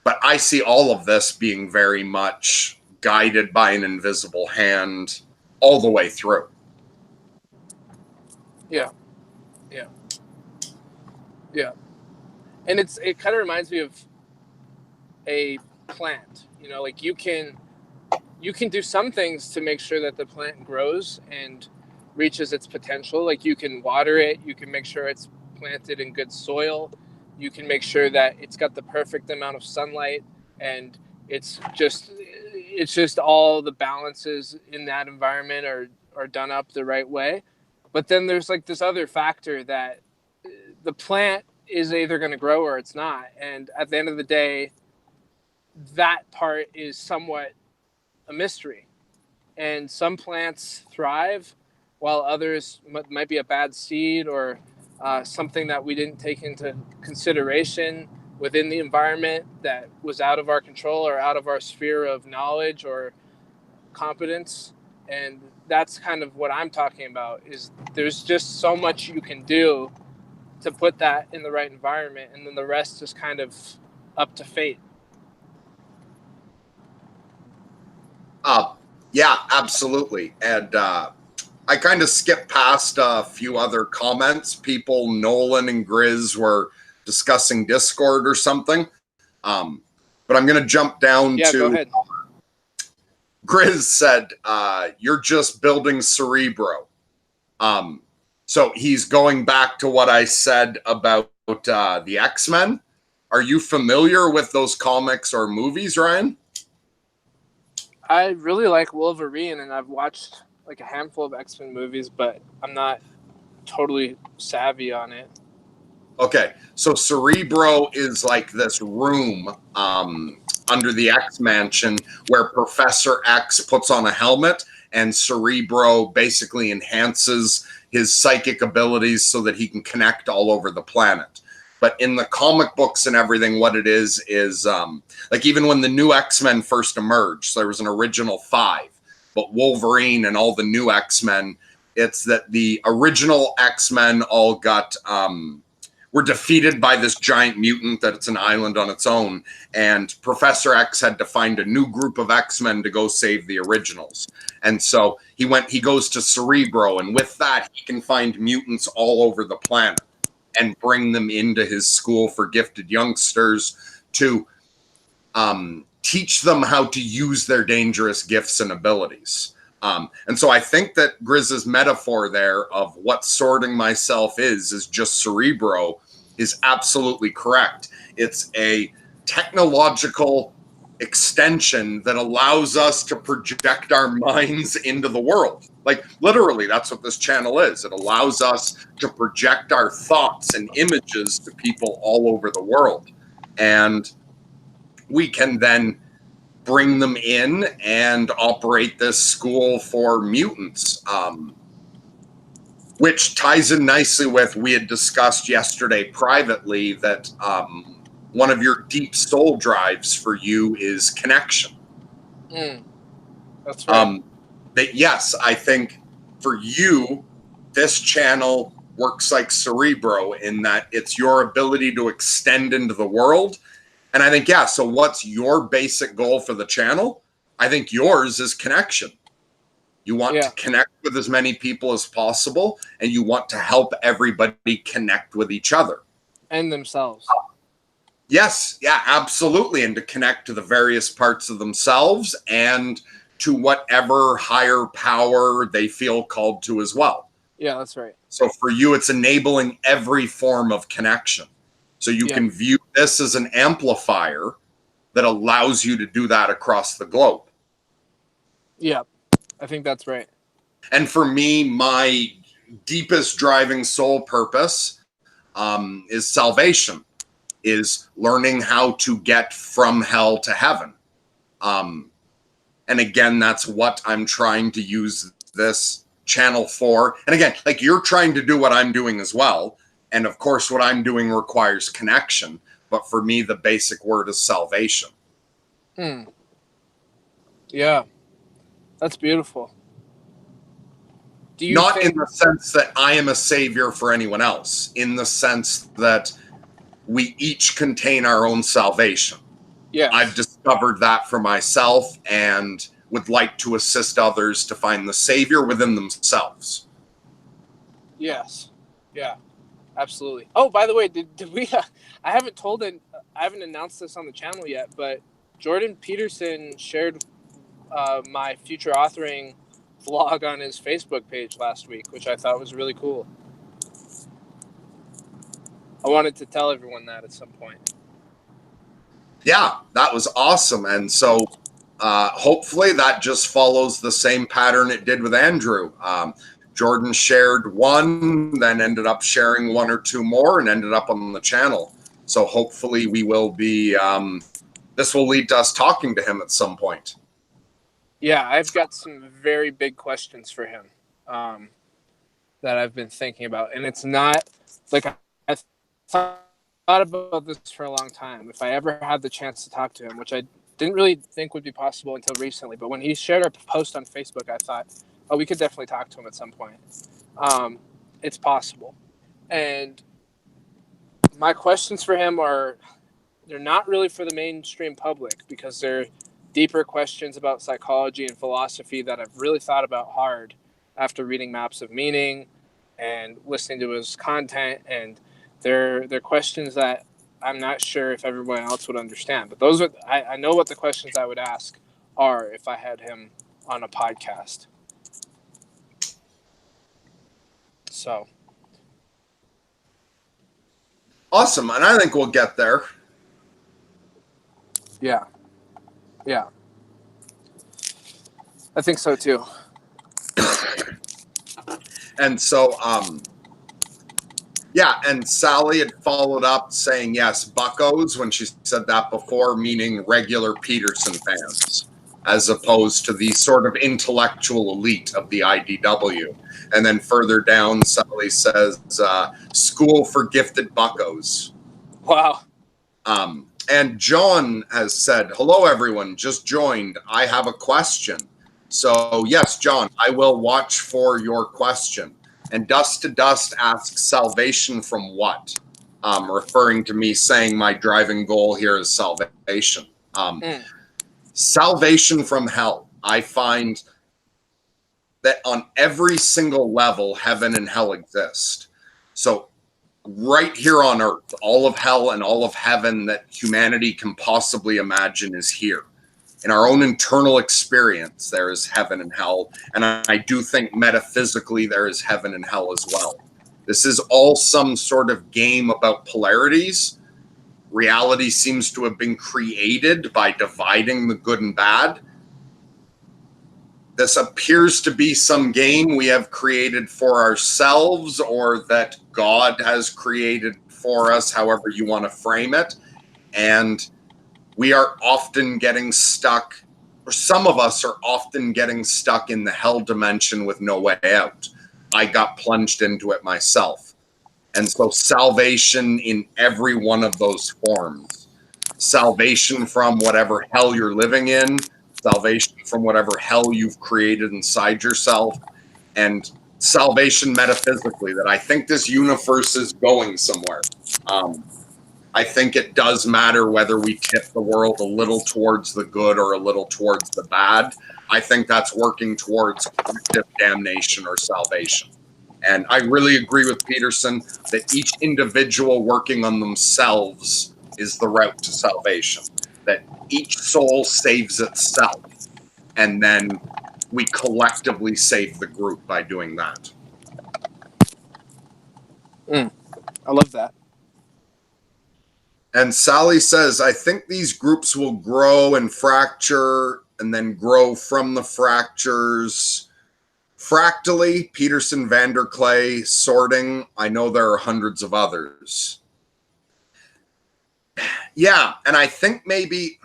But I see all of this being very much guided by an invisible hand all the way through. Yeah. And it kind of reminds me of a plant. You know, like you can do some things to make sure that the plant grows and reaches its potential. Like you can water it, you can make sure it's planted in good soil, you can make sure that it's got the perfect amount of sunlight, and it's just all the balances in that environment are done up the right way. But then there's like this other factor that the plant is either going to grow or it's not, and at the end of the day, that part is somewhat a mystery. And some plants thrive while others might be a bad seed, or something that we didn't take into consideration within the environment that was out of our control or out of our sphere of knowledge or competence. And that's kind of what I'm talking about, is there's just so much you can do to put that in the right environment, and then the rest is kind of up to fate. Yeah, absolutely. And I kind of skipped past a few other comments. People, Nolan and Grizz, were discussing Discord or something. But I'm going to jump down to... Go ahead. Grizz said, you're just building Cerebro. So he's going back to what I said about the X-Men. Are you familiar with those comics or movies, Ryan? I really like Wolverine, and I've watched like a handful of X-Men movies, but I'm not totally savvy on it. Okay, so Cerebro is like this room under the X Mansion where Professor X puts on a helmet, and Cerebro basically enhances his psychic abilities so that he can connect all over the planet. But in the comic books and everything, what it is like even when the new X-Men first emerged, so there was an original 5, but Wolverine and all the new X-Men, it's that the original X-Men all got were defeated by this giant mutant that it's an island on its own, and Professor X had to find a new group of X-Men to go save the originals. And so he goes to Cerebro, and with that he can find mutants all over the planet and bring them into his school for gifted youngsters to teach them how to use their dangerous gifts and abilities. And so I think that Grizz's metaphor there of what sorting myself is just Cerebro is absolutely correct. It's a technological extension that allows us to project our minds into the world. Like literally, that's what this channel is. It allows us to project our thoughts and images to people all over the world. And we can then bring them in and operate this school for mutants, which ties in nicely with, we had discussed yesterday privately that one of your deep soul drives for you is connection. That's right. That yes, I think for you, this channel works like Cerebro in that it's your ability to extend into the world. And I think, yeah, so what's your basic goal for the channel? I think yours is connection. You want to connect with as many people as possible, and you want to help everybody connect with each other. And themselves. Yes, yeah, absolutely. And to connect to the various parts of themselves and to whatever higher power they feel called to as well. Yeah, that's right. So for you, it's enabling every form of connection. So you can view this as an amplifier that allows you to do that across the globe. Yeah, I think that's right. And for me, my deepest driving soul purpose is salvation, is learning how to get from hell to heaven. And again, that's what I'm trying to use this channel for. And again, like you're trying to do what I'm doing as well. And of course, what I'm doing requires connection. But for me, the basic word is salvation. Yeah, that's beautiful. Do you Not in the sense that I am a savior for anyone else, in the sense that we each contain our own salvation. Yeah, I've discovered that for myself and would like to assist others to find the savior within themselves. Yes. Yeah, absolutely. Oh, by the way, did we? I haven't announced this on the channel yet, but Jordan Peterson shared my future authoring vlog on his Facebook page last week, which I thought was really cool. I wanted to tell everyone that at some point. Yeah, that was awesome. And so hopefully that just follows the same pattern it did with Andrew. Jordan shared one, then ended up sharing one or two more and ended up on the channel. So hopefully we will be, this will lead to us talking to him at some point. Yeah, I've got some very big questions for him that I've been thinking about. And it's not like I thought about this for a long time. If I ever had the chance to talk to him, which I didn't really think would be possible until recently, but when he shared our post on Facebook, I thought, oh, we could definitely talk to him at some point. It's possible. And my questions for him they're not really for the mainstream public because they're deeper questions about psychology and philosophy that I've really thought about hard after reading Maps of Meaning and listening to his content. And they're questions that I'm not sure if everyone else would understand. But those are I know what the questions I would ask are if I had him on a podcast. So awesome. And I think we'll get there. yeah. I think so too. And so, yeah, and Sally had followed up saying, yes, buckos, when she said that before, meaning regular Peterson fans, as opposed to the sort of intellectual elite of the IDW. And then further down, Sally says, school for gifted buckos. Wow. And John has said, hello, everyone, just joined. I have a question. So, yes, John, I will watch for your question. And Dust to Dust asks, salvation from what? Referring to me saying my driving goal here is salvation. Salvation from hell. I find that on every single level, heaven and hell exist. So right here on earth, all of hell and all of heaven that humanity can possibly imagine is here. In our own internal experience, there is heaven and hell. And I do think metaphysically there is heaven and hell as well. This is all some sort of game about polarities. Reality seems to have been created by dividing the good and bad. This appears to be some game we have created for ourselves or that God has created for us, however you want to frame it. And we are often getting stuck, or some of us are often getting stuck in the hell dimension with no way out. I got plunged into it myself. And so salvation in every one of those forms. Salvation from whatever hell you're living in, salvation from whatever hell you've created inside yourself, and salvation metaphysically, that I think this universe is going somewhere. I think it does matter whether we tip the world a little towards the good or a little towards the bad. I think that's working towards collective damnation or salvation. And I really agree with Peterson that each individual working on themselves is the route to salvation, that each soul saves itself, and then we collectively save the group by doing that. I love that. And Sally says, I think these groups will grow and fracture and then grow from the fractures. Fractally, Peterson, Vanderclay, sorting. I know there are hundreds of others. Yeah, and I think maybe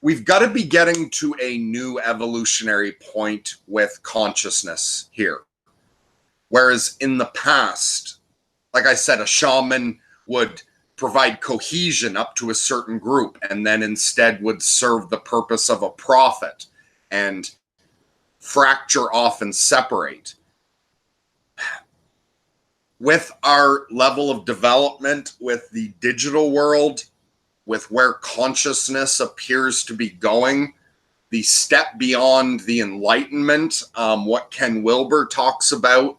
we've got to be getting to a new evolutionary point with consciousness here. Whereas in the past, like I said, a shaman would provide cohesion up to a certain group and then instead would serve the purpose of a prophet and fracture off and separate. With our level of development, with the digital world, with where consciousness appears to be going, the step beyond the enlightenment, what Ken Wilber talks about,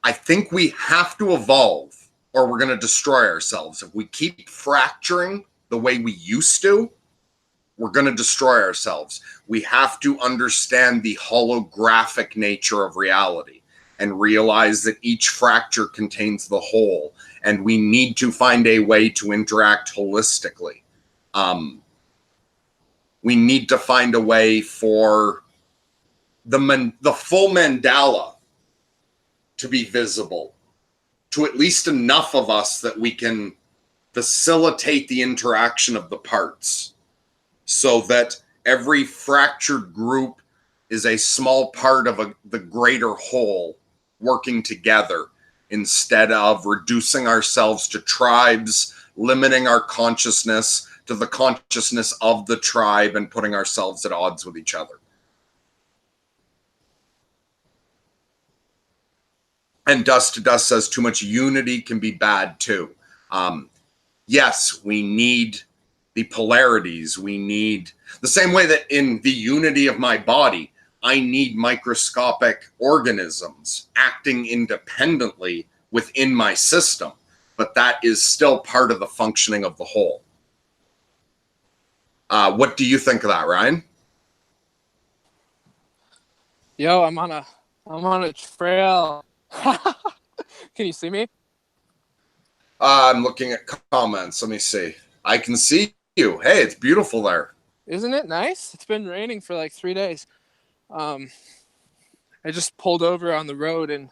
I think we have to evolve or we're going to destroy ourselves. If we keep fracturing the way we used to, we're going to destroy ourselves. We have to understand the holographic nature of reality and realize that each fracture contains the whole, and we need to find a way to interact holistically. We need to find a way for the full mandala to be visible to at least enough of us that we can facilitate the interaction of the parts, so that every fractured group is a small part of the greater whole working together, instead of reducing ourselves to tribes, limiting our consciousness to the consciousness of the tribe, and putting ourselves at odds with each other. And Dust to Dust says too much unity can be bad too. Yes, we need the polarities. We need the same way that in the unity of my body, I need microscopic organisms acting independently within my system, but that is still part of the functioning of the whole. What do you think of that, Ryan? Yo, I'm on a trail. Can you see me? I'm looking at comments. Let me see. I can see you. Hey, it's beautiful there. Isn't it nice? It's been raining for like 3 days. I just pulled over on the road, and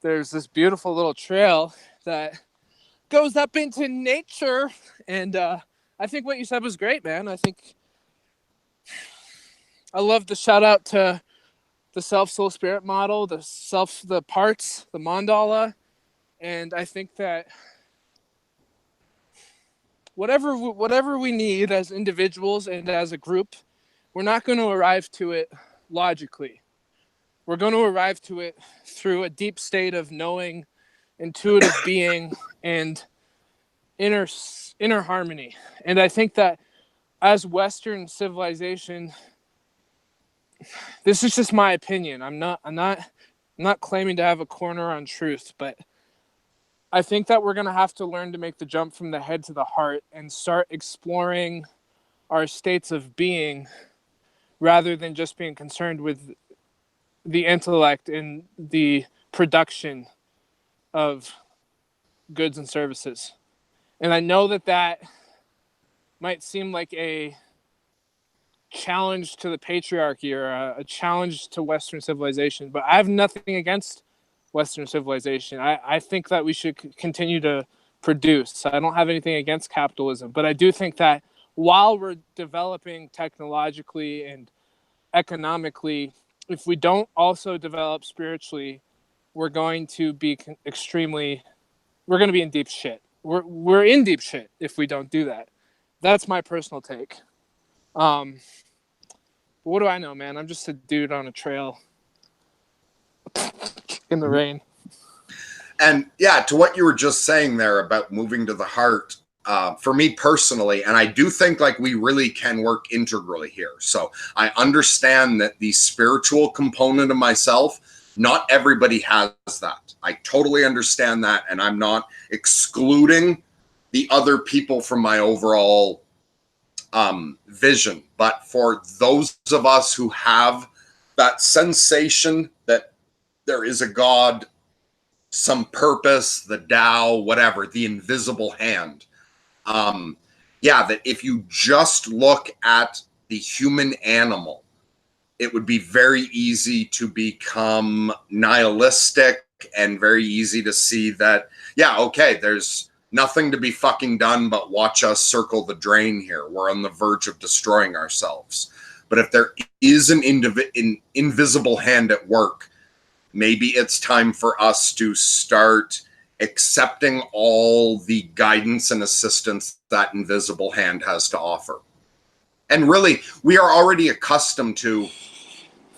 there's this beautiful little trail that goes up into nature. And I think what you said was great, man. I think I love the shout out to the self, soul, spirit model, the parts, the mandala. And I think that whatever we need as individuals and as a group, we're not going to arrive to it logically. We're going to arrive to it through a deep state of knowing, intuitive being, and inner harmony. And I think that as Western civilization, this is just my opinion. I'm not claiming to have a corner on truth, but I think that we're going to have to learn to make the jump from the head to the heart and start exploring our states of being, rather than just being concerned with the intellect and the production of goods and services. And I know that might seem like a challenge to the patriarchy or a challenge to Western civilization, but I have nothing against Western civilization. I think that we should continue to produce. I don't have anything against capitalism, but I do think that while we're developing technologically and economically, if we don't also develop spiritually, we're going to be in deep shit. We're in deep shit if we don't do that. That's my personal take. What do I know, man? I'm just a dude on a trail in the rain. And yeah, to what you were just saying there about moving to the heart, for me personally, and I do think like we really can work integrally here. So I understand that the spiritual component of myself Not everybody has that. I totally understand that, and I'm not excluding the other people from my overall vision. But for those of us who have that sensation that there is a God, some purpose, the Tao, whatever, the invisible hand, that if you just look at the human animal, it would be very easy to become nihilistic and very easy to see that, okay, there's nothing to be fucking done but watch us circle the drain here. We're on the verge of destroying ourselves. But if there is an invisible hand at work, maybe it's time for us to start accepting all the guidance and assistance that invisible hand has to offer. And really, we are already accustomed to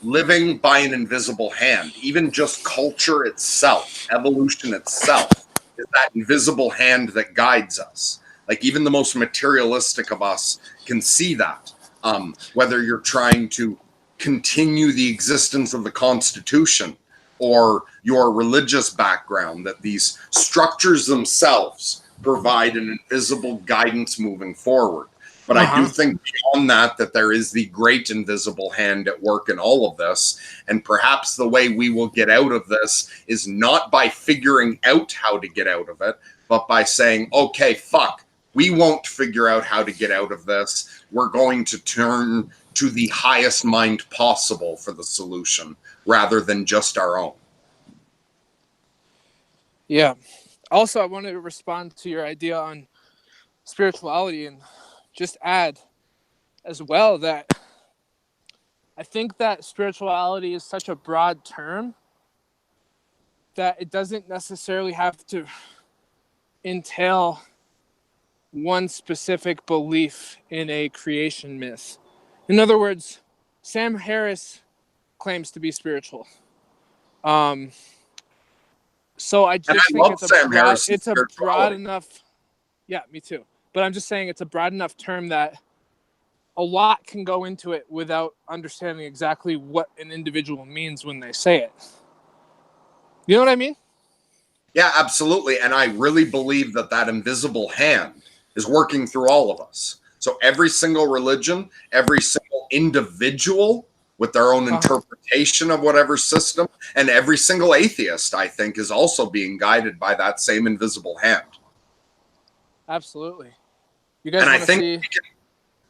living by an invisible hand. Even just culture itself, evolution itself, is that invisible hand that guides us. Like, even the most materialistic of us can see that. Whether you're trying to continue the existence of the Constitution or your religious background, that these structures themselves provide an invisible guidance moving forward. But I do think beyond that there is the great invisible hand at work in all of this. And perhaps the way we will get out of this is not by figuring out how to get out of it, but by saying, okay, fuck, we won't figure out how to get out of this. We're going to turn to the highest mind possible for the solution rather than just our own. Yeah. Also, I wanted to respond to your idea on spirituality and just add as well that I think that spirituality is such a broad term that it doesn't necessarily have to entail one specific belief in a creation myth. In other words, Sam Harris claims to be spiritual. So I just think it's a broad enough. Yeah, me too. But I'm just saying it's a broad enough term that a lot can go into it without understanding exactly what an individual means when they say it. You know what I mean? Yeah, absolutely. And I really believe that invisible hand is working through all of us. So every single religion, every single individual with their own interpretation of whatever system, and every single atheist, I think, is also being guided by that same invisible hand. Absolutely. You guys and I think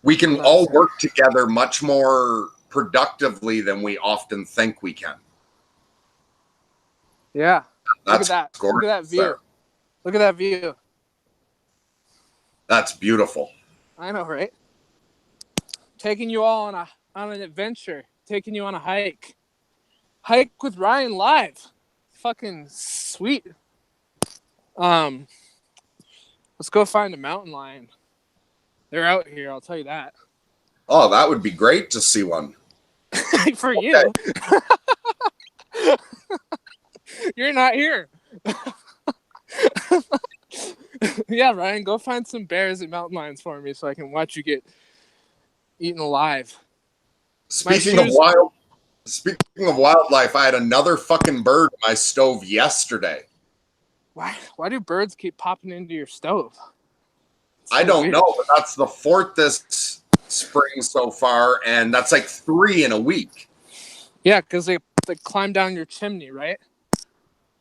we can all work together much more productively than we often think we can. Yeah. Look at that. Look at that view. There. Look at that view. That's beautiful. I know, right? Taking you all on an adventure. Taking you on a hike. Hike with Ryan live. Fucking sweet. Let's go find a mountain lion. They're out here, I'll tell you that. Oh, that would be great to see one. For you. You're not here. Yeah, Ryan, go find some bears and mountain lions for me so I can watch you get eaten alive. Speaking of wildlife, I had another fucking bird in my stove yesterday. Why do birds keep popping into your stove? I don't know, but that's the fourth this spring so far, and that's like 3 in a week. Yeah, because they climb down your chimney, right?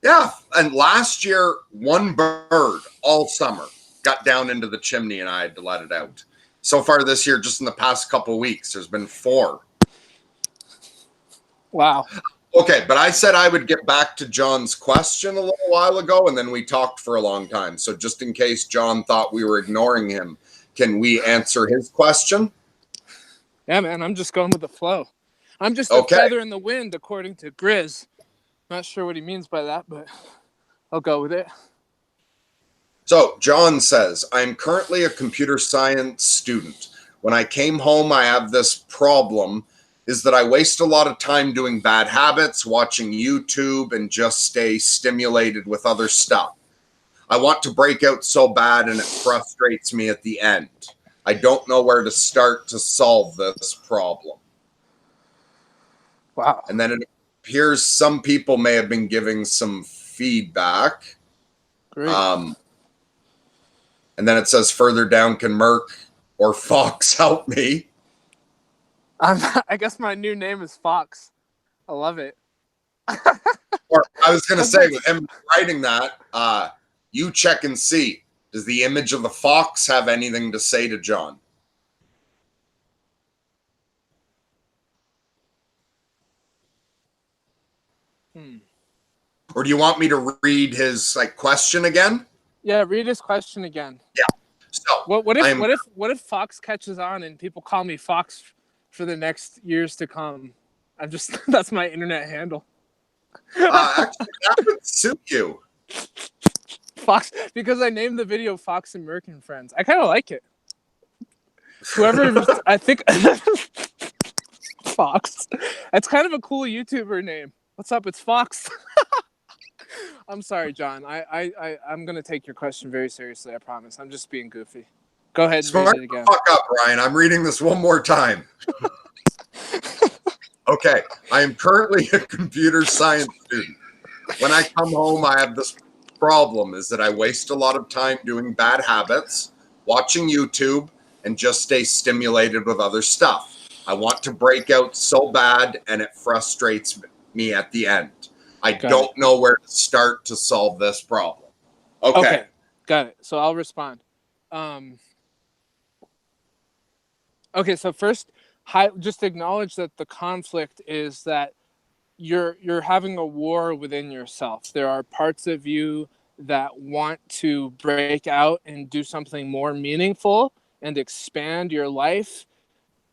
Yeah, and last year, one bird all summer got down into the chimney, and I had to let it out. So far this year, just in the past couple of weeks, there's been 4. Wow. Okay, but I said I would get back to John's question a little while ago, and then we talked for a long time. So just in case John thought we were ignoring him, can we answer his question? Yeah, man, I'm just going with the flow. I'm just a feather in the wind, according to Grizz. Not sure what he means by that, but I'll go with it. So John says, I'm currently a computer science student. When I came home, I have this problem, is that I waste a lot of time doing bad habits, watching YouTube, and just stay stimulated with other stuff. I want to break out so bad, and it frustrates me at the end. I don't know where to start to solve this problem. Wow. And then it appears some people may have been giving some feedback. Great. And then it says further down, can Merc or Fox help me? I guess my new name is Fox. I love it. Or I was going to say, with him writing that, you check and see. Does the image of the fox have anything to say to John? Or do you want me to read his question again? Yeah, read his question again. Yeah. So what if Fox catches on and people call me Fox for the next years to come? I'm just that's my internet handle. Actually, that would suit you. Fox, because I named the video Fox and Merc and Friends. I kind of like it. Whoever, I think, Fox. That's kind of a cool YouTuber name. What's up? It's Fox. I'm sorry, John. I'm going to take your question very seriously, I promise. I'm just being goofy. Go ahead and read it again. Fuck up, Ryan. I'm reading this one more time. Okay. I am currently a computer science student. When I come home, I have this problem is that I waste a lot of time doing bad habits, watching YouTube, and just stay stimulated with other stuff. I want to break out so bad, and it frustrates me at the end. I don't know where to start to solve this problem. Okay. Got it. So I'll respond. Okay, so first, just acknowledge that the conflict is that you're having a war within yourself. There are parts of you that want to break out and do something more meaningful and expand your life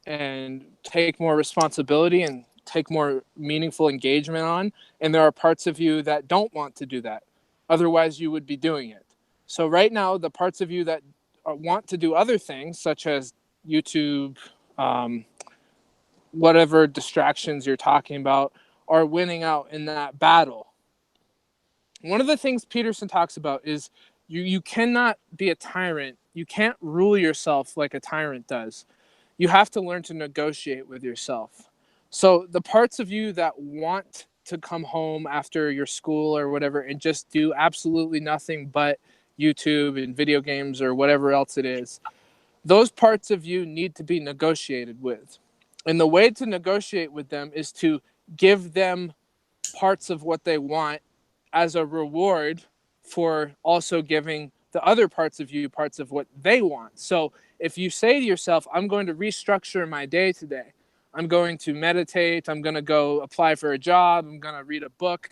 and take more responsibility and take more meaningful engagement on. And there are parts of you that don't want to do that. Otherwise, you would be doing it. So right now, the parts of you that want to do other things, such as YouTube, whatever distractions you're talking about, are winning out in that battle. One of the things Peterson talks about is you cannot be a tyrant. You can't rule yourself like a tyrant does. You have to learn to negotiate with yourself. So the parts of you that want to come home after your school or whatever and just do absolutely nothing but YouTube and video games or whatever else it is, those parts of you need to be negotiated with. And the way to negotiate with them is to give them parts of what they want as a reward for also giving the other parts of you parts of what they want. So if you say to yourself, I'm going to restructure my day today, I'm going to meditate, I'm going to go apply for a job, I'm going to read a book.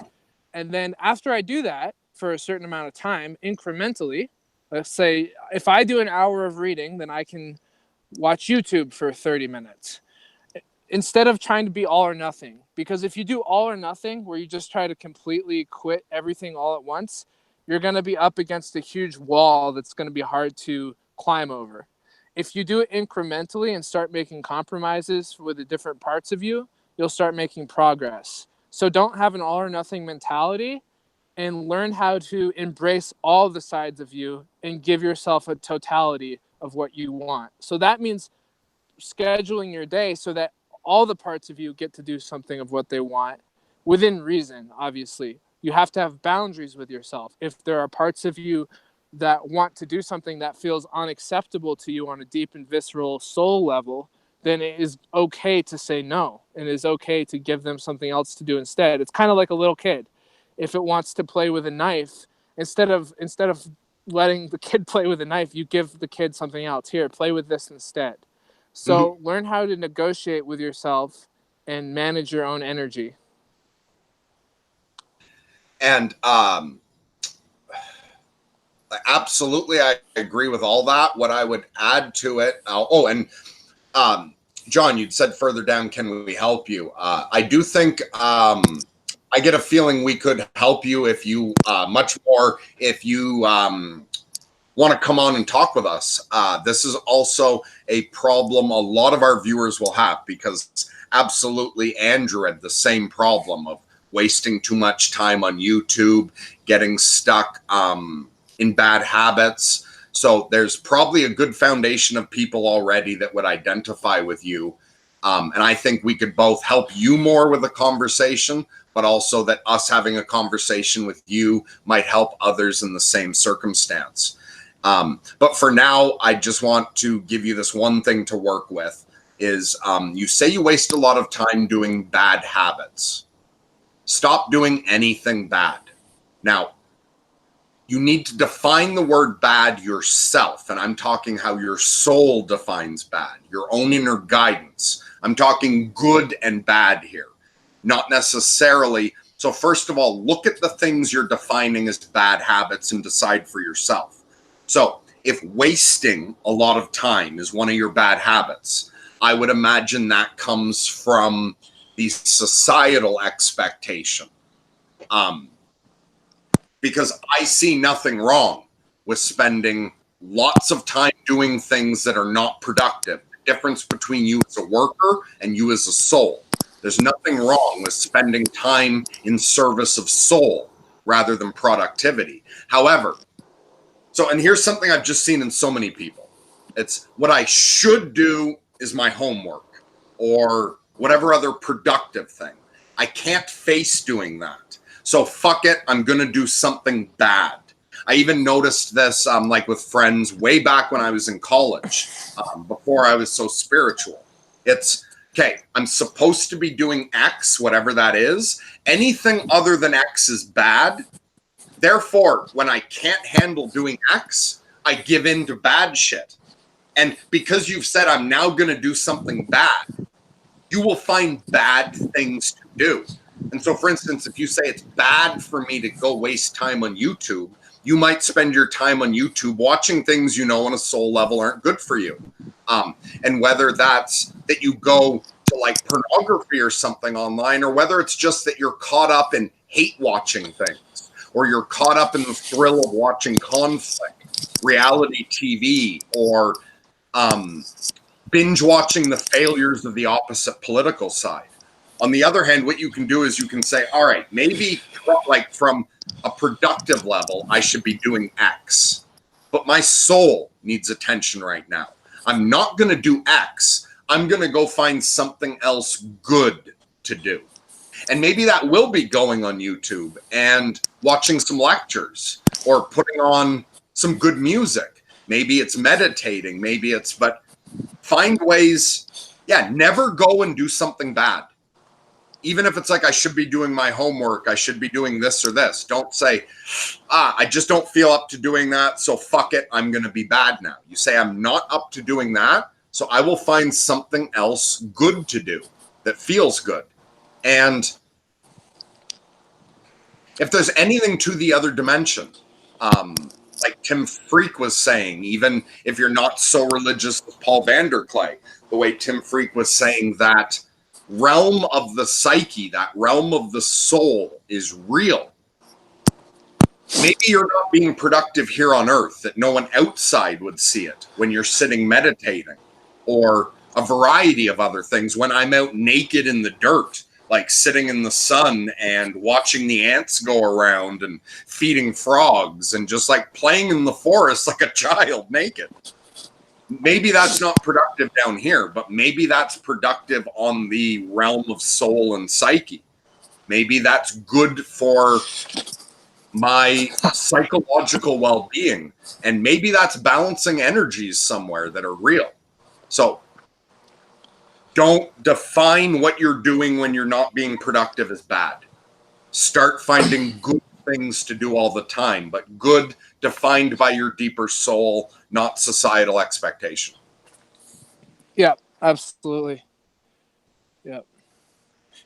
And then after I do that for a certain amount of time, incrementally, let's say if I do an hour of reading, then I can watch YouTube for 30 minutes. Instead of trying to be all or nothing. Because if you do all or nothing, where you just try to completely quit everything all at once, you're going to be up against a huge wall that's going to be hard to climb over. If you do it incrementally and start making compromises with the different parts of you, you'll start making progress. So don't have an all or nothing mentality, and learn how to embrace all the sides of you and give yourself a totality of what you want. So that means scheduling your day so that all the parts of you get to do something of what they want within reason. Obviously, you have to have boundaries with yourself. If there are parts of you that want to do something that feels unacceptable to you on a deep and visceral soul level, then it is okay to say no, and it is okay to give them something else to do instead. It's kind of like a little kid. If it wants to play with a knife, instead of letting the kid play with a knife, you give the kid something else. Here, play with this instead. So learn how to negotiate with yourself and manage your own energy. And absolutely, I agree with all that. What I would add to it, John, you'd said further down, can we help you? I do think I get a feeling we could help you if you much more if you want to come on and talk with us. This is also a problem a lot of our viewers will have, because absolutely Andrew had the same problem of wasting too much time on YouTube, getting stuck in bad habits. So there's probably a good foundation of people already that would identify with you. And I think we could both help you more with the conversation, but also that us having a conversation with you might help others in the same circumstance. But for now, I just want to give you this one thing to work with is you say you waste a lot of time doing bad habits. Stop doing anything bad. Now, you need to define the word bad yourself. And I'm talking how your soul defines bad, your own inner guidance. I'm talking good and bad here, not necessarily. So first of all, look at the things you're defining as bad habits and decide for yourself. So if wasting a lot of time is one of your bad habits, I would imagine that comes from the societal expectation. Because I see nothing wrong with spending lots of time doing things that are not productive. The difference between you as a worker and you as a soul. There's nothing wrong with spending time in service of soul rather than productivity. However, and here's something I've just seen in so many people. It's what I should do is my homework or whatever other productive thing. I can't face doing that. So fuck it, I'm going to do something bad. I even noticed this like with friends way back when I was in college, before I was so spiritual. It's, okay, I'm supposed to be doing X, whatever that is. Anything other than X is bad. Therefore, when I can't handle doing X, I give in to bad shit. And because you've said I'm now going to do something bad, you will find bad things to do. And so, for instance, if you say it's bad for me to go waste time on YouTube, you might spend your time on YouTube watching things you know on a soul level aren't good for you. And whether that's that you go to like pornography or something online, or whether it's just that you're caught up in hate watching things, or you're caught up in the thrill of watching conflict, reality TV, or binge watching the failures of the opposite political side. On the other hand, what you can do is you can say, all right, maybe like from a productive level, I should be doing X, but my soul needs attention right now. I'm not going to do X. I'm going to go find something else good to do. And maybe that will be going on YouTube and watching some lectures or putting on some good music. Maybe it's meditating. Maybe it's, but find ways. Yeah, never go and do something bad. Even if it's like, I should be doing my homework, I should be doing this or this. Don't say, I just don't feel up to doing that, so fuck it, I'm going to be bad now. You say, I'm not up to doing that, so I will find something else good to do that feels good. And if there's anything to the other dimension, like Tim Freak was saying, even if you're not so religious with Paul Vanderklay, the way Tim Freak was saying that realm of the psyche, that realm of the soul is real. Maybe you're not being productive here on earth, that no one outside would see it when you're sitting meditating, or a variety of other things. When I'm out naked in the dirt, like sitting in the sun and watching the ants go around and feeding frogs and just like playing in the forest like a child naked. Maybe that's not productive down here, but maybe that's productive on the realm of soul and psyche. Maybe that's good for my psychological well-being. And maybe that's balancing energies somewhere that are real. So don't define what you're doing when you're not being productive as bad. Start finding good things to do all the time, but good defined by your deeper soul, not societal expectation. Yeah, absolutely.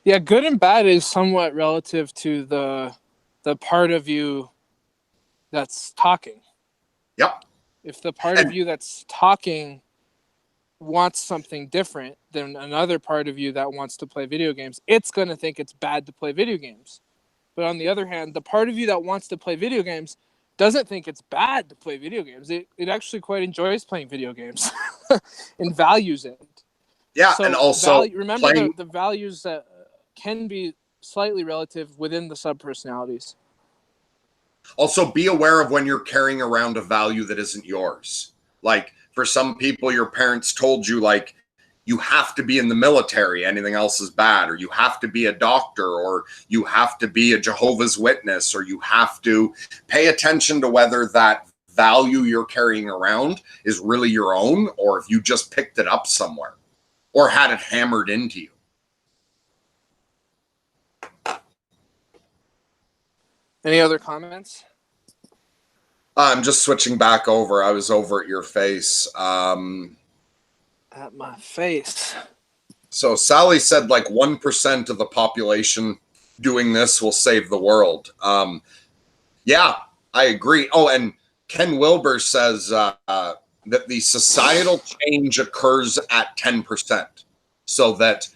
Yeah, good and bad is somewhat relative to the part of you that's talking. Yep. If the part of you that's talking wants something different than another part of you that wants to play video games, it's going to think it's bad to play video games. But on the other hand, the part of you that wants to play video games doesn't think it's bad to play video games. It actually quite enjoys playing video games and values it. Yeah, so and also remember the values that can be slightly relative within the subpersonalities. Also, be aware of when you're carrying around a value that isn't yours. Like, for some people, your parents told you, like, you have to be in the military, anything else is bad, or you have to be a doctor, or you have to be a Jehovah's Witness, or you have to pay attention to whether that value you're carrying around is really your own, or if you just picked it up somewhere or had it hammered into you. Any other comments? I'm just switching back over. I was over at your face. At my face. So Sally said like 1% of the population doing this will save the world. Yeah, I agree. Oh, and Ken Wilber says that the societal change occurs at 10%. So that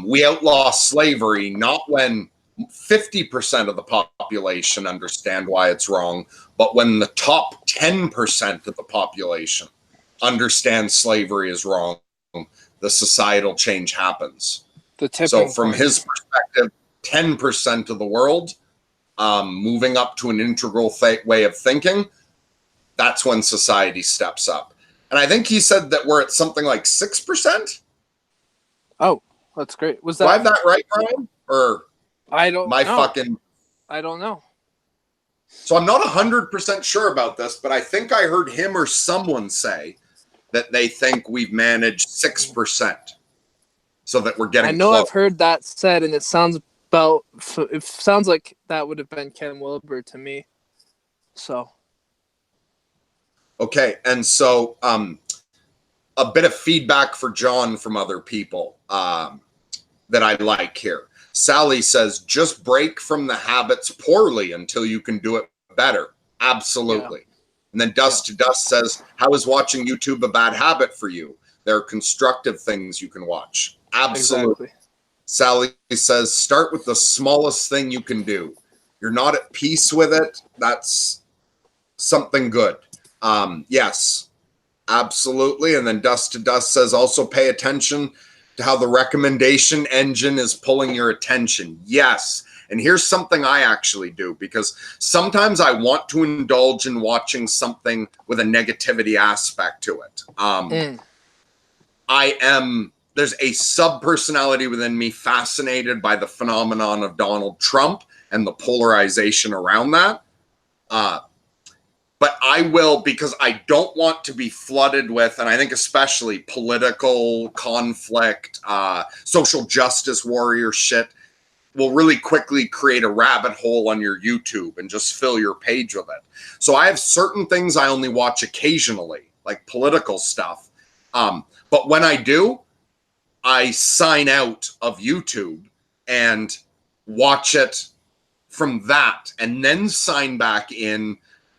we outlaw slavery not when 50% of the population understand why it's wrong, but when the top 10% of the population understand slavery is wrong, the societal change happens. So from his perspective, 10% of the world moving up to an integral way of thinking, that's when society steps up. And I think he said that we're at something like 6%. Oh, that's great. Was that? Do I have that right, Brian? Or I don't know. I don't know. So I'm not 100% sure about this, but I think I heard him or someone say that they think we've managed 6%, so that we're getting. I know close. I've heard that said, and it sounds like that would have been Ken Wilber to me. So. Okay, and so a bit of feedback for John from other people that I like here. Sally says, just break from the habits poorly until you can do it better. Absolutely. Yeah. And then Dust to Dust says, how is watching YouTube a bad habit for you? There are constructive things you can watch. Absolutely. Exactly. Sally says, start with the smallest thing you can do. You're not at peace with it. That's something good. Yes, absolutely. And then Dust to Dust says, also pay attention to how the recommendation engine is pulling your attention. Yes. And here's something I actually do, because sometimes I want to indulge in watching something with a negativity aspect to it. There's a sub-personality within me fascinated by the phenomenon of Donald Trump and the polarization around that. But I will, because I don't want to be flooded with, and I think especially political conflict, social justice warrior shit will really quickly create a rabbit hole on your YouTube and just fill your page with it. So I have certain things I only watch occasionally, like political stuff. But when I do, I sign out of YouTube and watch it from that, and then sign back in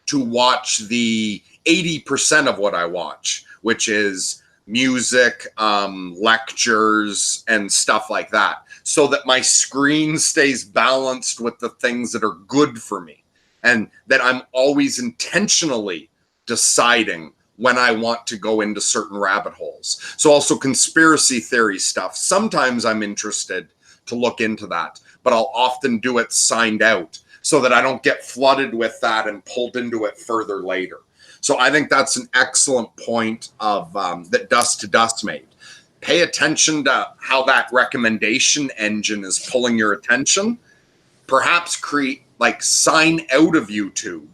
to watch the 80% of what I watch, which is music, lectures, and stuff like that, so that my screen stays balanced with the things that are good for me, and that I'm always intentionally deciding when I want to go into certain rabbit holes. So also conspiracy theory stuff. Sometimes I'm interested to look into that, but I'll often do it signed out, so that I don't get flooded with that and pulled into it further later. So I think that's an excellent point of that Dust to Dust made. Pay attention to how that recommendation engine is pulling your attention. Perhaps sign out of YouTube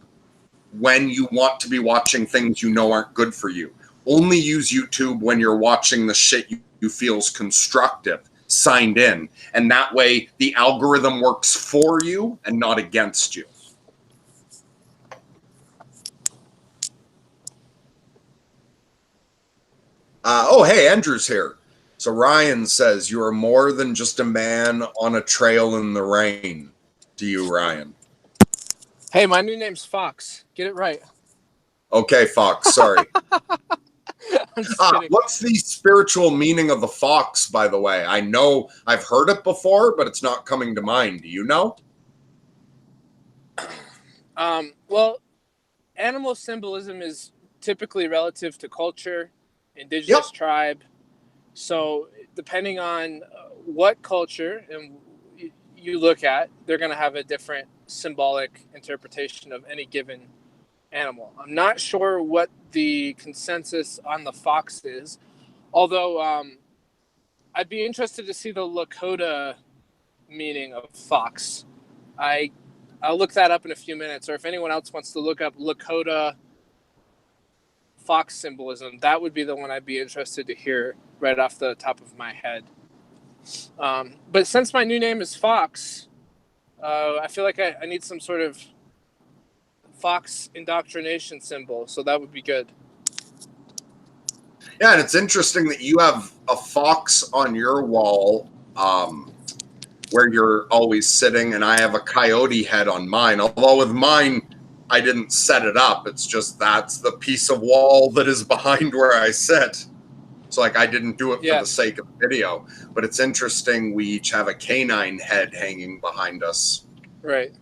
when you want to be watching things you know aren't good for you. Only use YouTube when you're watching the shit you feel is constructive. Signed in, and that way the algorithm works for you and not against you. Oh, hey, Andrew's here. So Ryan says, you are more than just a man on a trail in the rain. To you, Ryan. Hey, my new name's Fox. Get it right. Okay, Fox, sorry. What's the spiritual meaning of the fox, by the way? I know I've heard it before, but it's not coming to mind. Do you know? Well, animal symbolism is typically relative to culture, indigenous tribe. So depending on what culture and you look at, they're going to have a different symbolic interpretation of any given animal. I'm not sure what the consensus on the fox is, although I'd be interested to see the Lakota meaning of fox. I'll look that up in a few minutes, or if anyone else wants to look up Lakota fox symbolism, that would be the one I'd be interested to hear right off the top of my head. But since my new name is Fox, I feel like I need some sort of fox indoctrination symbol, so that would be good. Yeah, and it's interesting that you have a fox on your wall where you're always sitting, and I have a coyote head on mine. Although with mine, I didn't set it up. It's just that's the piece of wall that is behind where I sit. So like I didn't do it for the sake of the video. But it's interesting we each have a canine head hanging behind us. Right.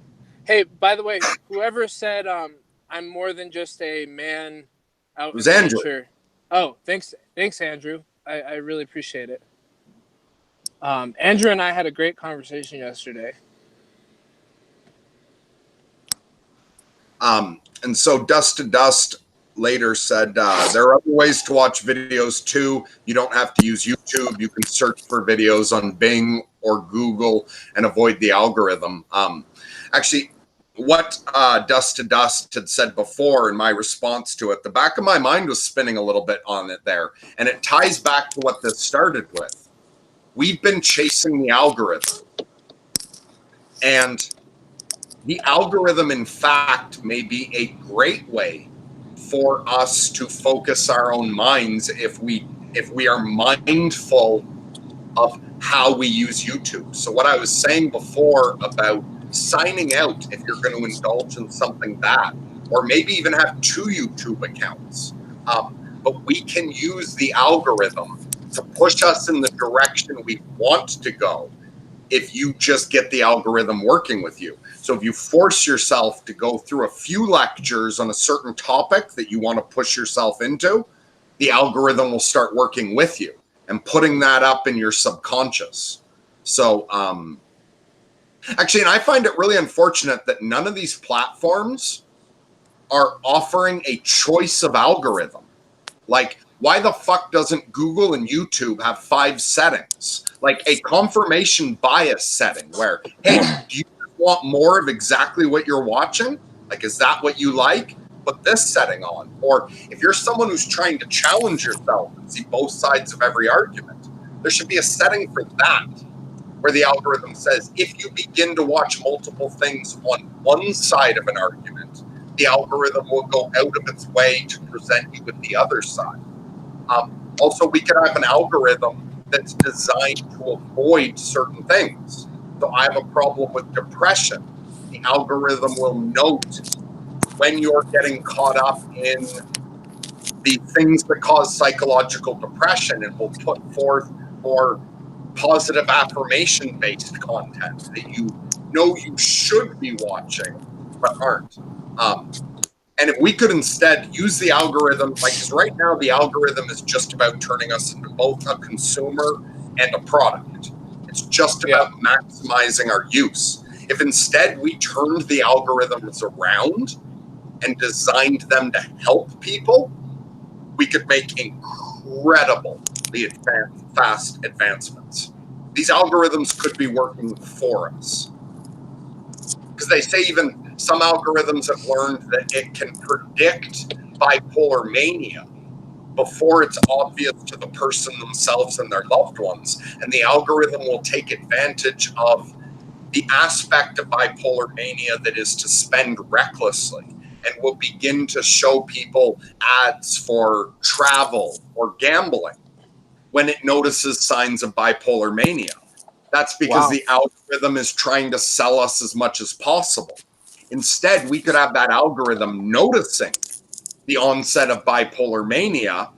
Hey, by the way, whoever said I'm more than just a man out in Andrew. nature. Oh, thanks, Andrew. I really appreciate it. Andrew and I had a great conversation yesterday. And so Dust to Dust later said there are other ways to watch videos too. You don't have to use YouTube. You can search for videos on Bing or Google and avoid the algorithm. Actually, what Dust to Dust had said before in my response to it, the back of my mind was spinning a little bit on it there. And it ties back to what this started with. We've been chasing the algorithm. And the algorithm, in fact, may be a great way for us to focus our own minds if we are mindful of how we use YouTube. So what I was saying before about signing out if you're going to indulge in something bad, or maybe even have 2 YouTube accounts. But we can use the algorithm to push us in the direction we want to go if you just get the algorithm working with you. So if you force yourself to go through a few lectures on a certain topic that you want to push yourself into, the algorithm will start working with you and putting that up in your subconscious. So actually, and I find it really unfortunate that none of these platforms are offering a choice of algorithm. Like, why the fuck doesn't Google and YouTube have 5 settings? Like a confirmation bias setting where, hey, do you want more of exactly what you're watching? Like, is that what you like? Put this setting on. Or if you're someone who's trying to challenge yourself and see both sides of every argument, there should be a setting for that, where the algorithm says, if you begin to watch multiple things on one side of an argument, the algorithm will go out of its way to present you with the other side. Also, we could have an algorithm that's designed to avoid certain things. So I have a problem with depression. The algorithm will note when you're getting caught up in the things that cause psychological depression and will put forth more positive affirmation-based content that you know you should be watching but aren't. And if we could instead use the algorithm, like, because right now the algorithm is just about turning us into both a consumer and a product. It's just about maximizing our use. If instead we turned the algorithms around and designed them to help people, we could make incredibly fast advancements. These algorithms could be working for us. Because they say even some algorithms have learned that it can predict bipolar mania before it's obvious to the person themselves and their loved ones. And the algorithm will take advantage of the aspect of bipolar mania that is to spend recklessly, and will begin to show people ads for travel or gambling when it notices signs of bipolar mania. That's because the algorithm is trying to sell us as much as possible. Instead, we could have that algorithm noticing the onset of bipolar mania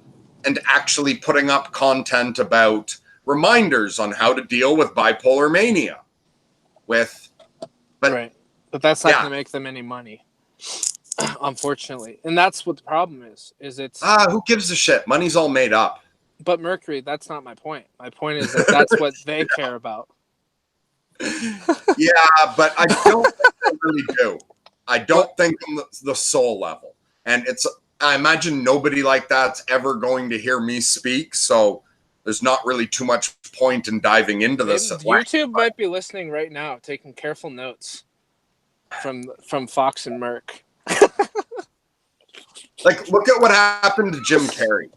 and actually putting up content about reminders on how to deal with bipolar mania. But that's not going to make them any money, unfortunately. And that's what the problem is it's... who gives a shit? Money's all made up. But Mercury, that's not my point. My point is that that's what they care about. Yeah, but I don't think they really do. I don't think on the soul level. And I imagine nobody like that's ever going to hear me speak. So there's not really too much point in diving into this. YouTube might be listening right now, taking careful notes from Fox and Merc. Like, look at what happened to Jim Carrey.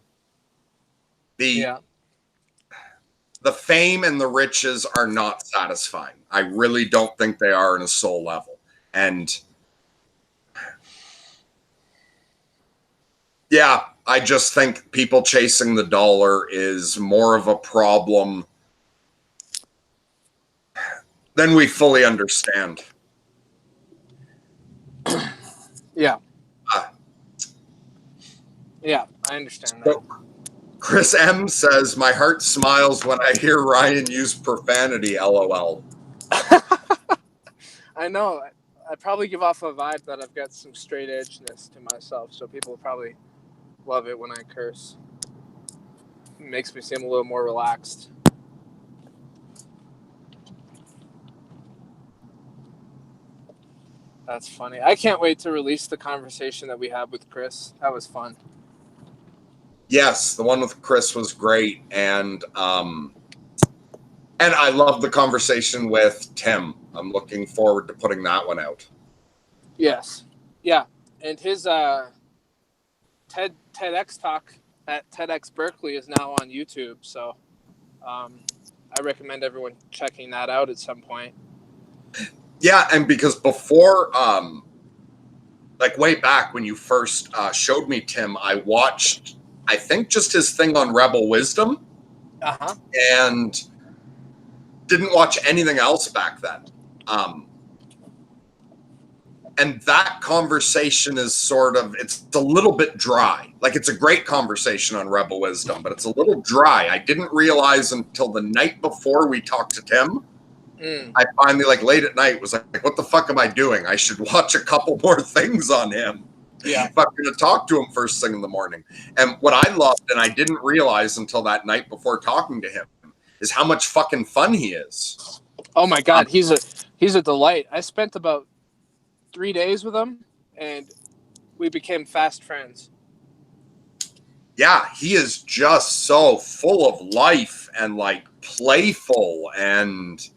The fame and the riches are not satisfying. I really don't think they are in a soul level. And yeah, I just think people chasing the dollar is more of a problem than we fully understand. Yeah. Yeah, I understand that. So, Chris M says, my heart smiles when I hear Ryan use profanity, LOL. I know. I probably give off a vibe that I've got some straight edgeness to myself, so people probably love it when I curse. It makes me seem a little more relaxed. That's funny. I can't wait to release the conversation that we had with Chris. That was fun. Yes, the one with Chris was great, and I love the conversation with Tim. I'm looking forward to putting that one out. Yes, yeah, and his TEDx talk at TEDx Berkeley is now on YouTube, so I recommend everyone checking that out at some point. Yeah, and because before, like way back when you first showed me Tim, I watched, I think, just his thing on Rebel Wisdom, and didn't watch anything else back then. And that conversation is sort of, it's a little bit dry. Like, it's a great conversation on Rebel Wisdom, but it's a little dry. I didn't realize until the night before we talked to Tim. I finally, like, late at night was like, what the fuck am I doing? I should watch a couple more things on him. Yeah. If I'm going to talk to him first thing in the morning. And what I loved, and I didn't realize until that night before talking to him, is how much fucking fun he is. Oh my God, he's a delight. I spent about 3 days with him, and we became fast friends. Yeah, he is just so full of life and, like, playful and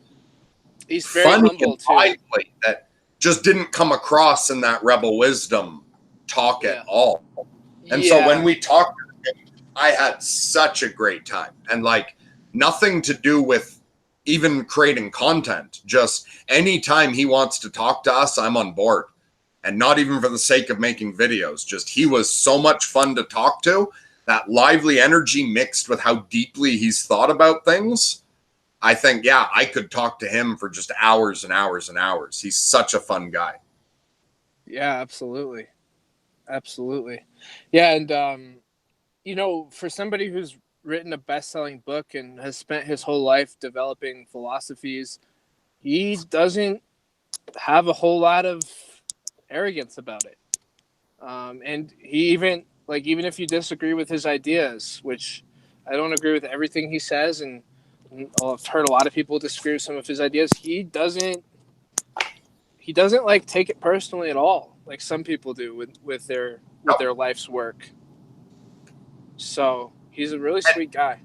he's very funny humble and lively. That just didn't come across in that Rebel Wisdom talk at all. And so when we talked to him, I had such a great time. And, like, nothing to do with even creating content. Just anytime he wants to talk to us, I'm on board. And not even for the sake of making videos. Just he was so much fun to talk to. That lively energy mixed with how deeply he's thought about things. I think, yeah, I could talk to him for just hours and hours and hours. He's such a fun guy. Yeah, absolutely. Absolutely. Yeah, and, you know, for somebody who's written a best-selling book and has spent his whole life developing philosophies, he doesn't have a whole lot of arrogance about it. And he even if you disagree with his ideas, which I don't agree with everything he says, and I've heard a lot of people disagree with some of his ideas, he doesn't like take it personally at all, like some people do with their life's work. So he's a really sweet guy.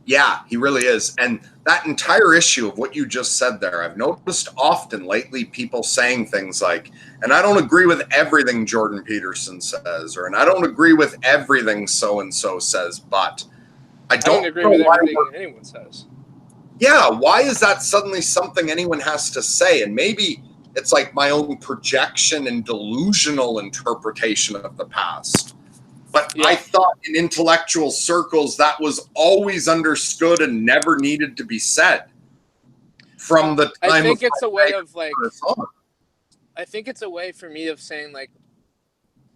Yeah, he really is. And that entire issue of what you just said there, I've noticed often lately people saying things like, and I don't agree with everything Jordan Peterson says, or, and I don't agree with everything so-and-so says, but I don't agree with everything anyone says. Yeah, why is that suddenly something anyone has to say? And maybe it's like my own projection and delusional interpretation of the past. But I thought in intellectual circles that was always understood and never needed to be said. From the time I think it's a way of, like, I think it's a way for me of saying, like,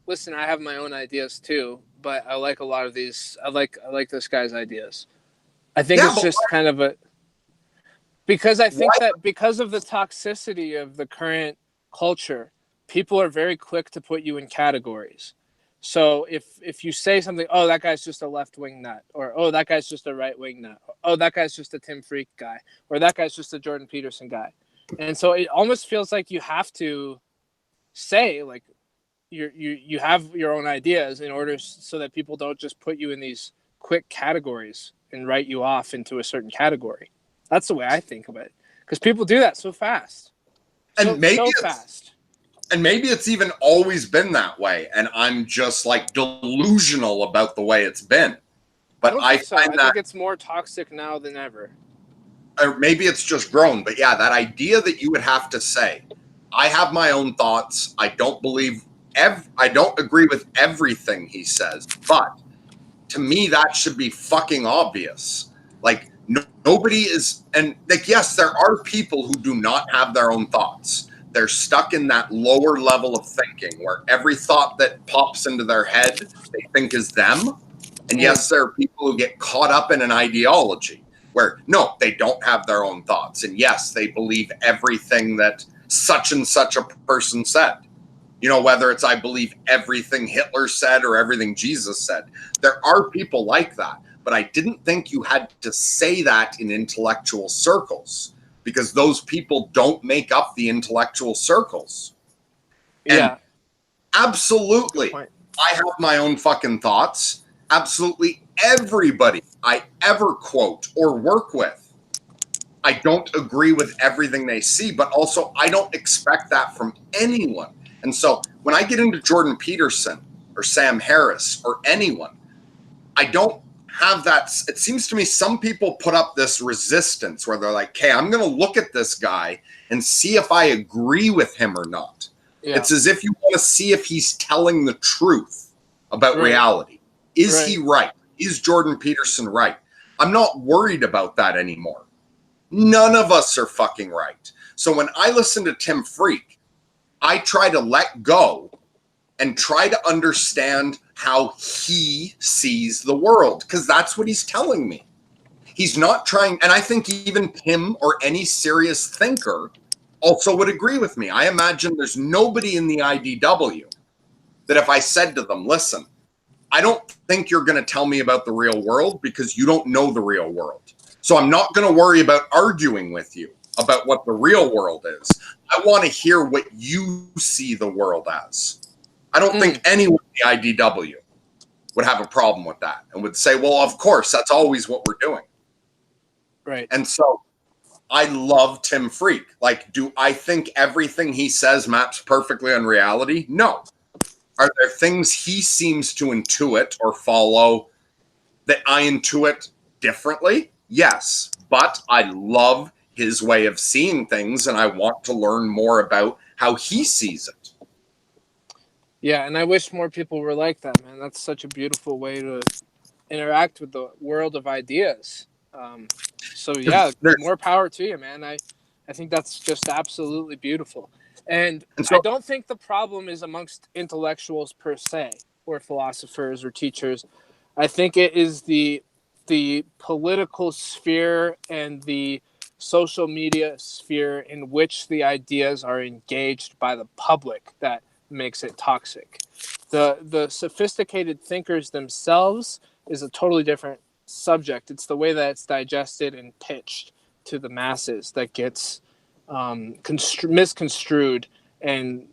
listen, I have my own ideas too, but I like a lot of these. I like this guy's ideas. I think it's just kind of a, because I think that because of the toxicity of the current culture, people are very quick to put you in categories. So if you say something, oh, that guy's just a left-wing nut, or oh, that guy's just a right-wing nut, or, oh, that guy's just a Tim Freak guy, or that guy's just a Jordan Peterson guy. And so it almost feels like you have to say, like, you have your own ideas in order so that people don't just put you in these quick categories and write you off into a certain category. That's the way I think of it, because people do that so fast, And so fast. And maybe it's even always been that way, and I'm just like delusional about the way it's been. But I don't think so. find I think it's more toxic now than ever. Or maybe it's just grown. But yeah, that idea that you would have to say, I have my own thoughts. I don't believe I don't agree with everything he says, but to me that should be fucking obvious. Like nobody is, and like yes, there are people who do not have their own thoughts. They're stuck in that lower level of thinking where every thought that pops into their head they think is them. And yes, there are people who get caught up in an ideology where no, they don't have their own thoughts. And yes, they believe everything that such and such a person said. You know, whether it's I believe everything Hitler said or everything Jesus said. There are people like that. But I didn't think you had to say that in intellectual circles, because those people don't make up the intellectual circles. Yeah. And absolutely, I have my own fucking thoughts. Absolutely everybody I ever quote or work with, I don't agree with everything they see, but also I don't expect that from anyone. And so when I get into Jordan Peterson or Sam Harris or anyone, I don't have that. It seems to me some people put up this resistance where they're like, okay, I'm going to look at this guy and see if I agree with him or not. Yeah. It's as if you want to see if he's telling the truth about reality. Is he right? Is Jordan Peterson right? I'm not worried about that anymore. None of us are fucking right. So when I listen to Tim Freak, I try to let go and try to understand how he sees the world, because that's what he's telling me. He's not trying, and I think even Tim or any serious thinker also would agree with me. I imagine there's nobody in the IDW that if I said to them, listen, I don't think you're going to tell me about the real world because you don't know the real world. So I'm not going to worry about arguing with you about what the real world is. I want to hear what you see the world as. I don't think anyone in the IDW would have a problem with that and would say, well, of course, that's always what we're doing. Right. And so I love Tim Freak. Like, do I think everything he says maps perfectly on reality? No. Are there things he seems to intuit or follow that I intuit differently? Yes. But I love his way of seeing things, and I want to learn more about how he sees it. Yeah, and I wish more people were like that, man. That's such a beautiful way to interact with the world of ideas. So yeah, more power to you, man. I think that's just absolutely beautiful. And so, I don't think the problem is amongst intellectuals per se, or philosophers or teachers. I think it is the political sphere and the social media sphere in which the ideas are engaged by the public that makes it toxic. The sophisticated thinkers themselves is a totally different subject. It's the way that it's digested and pitched to the masses that gets misconstrued and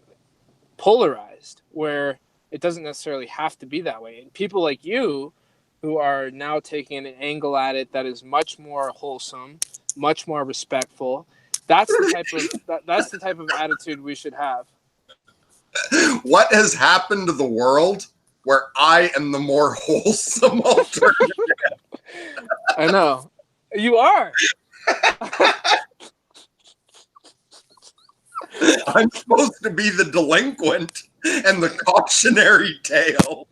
polarized, where it doesn't necessarily have to be that way. And people like you, who are now taking an angle at it that is much more wholesome, much more respectful, that's the type of attitude we should have. What has happened to the world where I am the more wholesome alternative? I know. You are. I'm supposed to be the delinquent and the cautionary tale.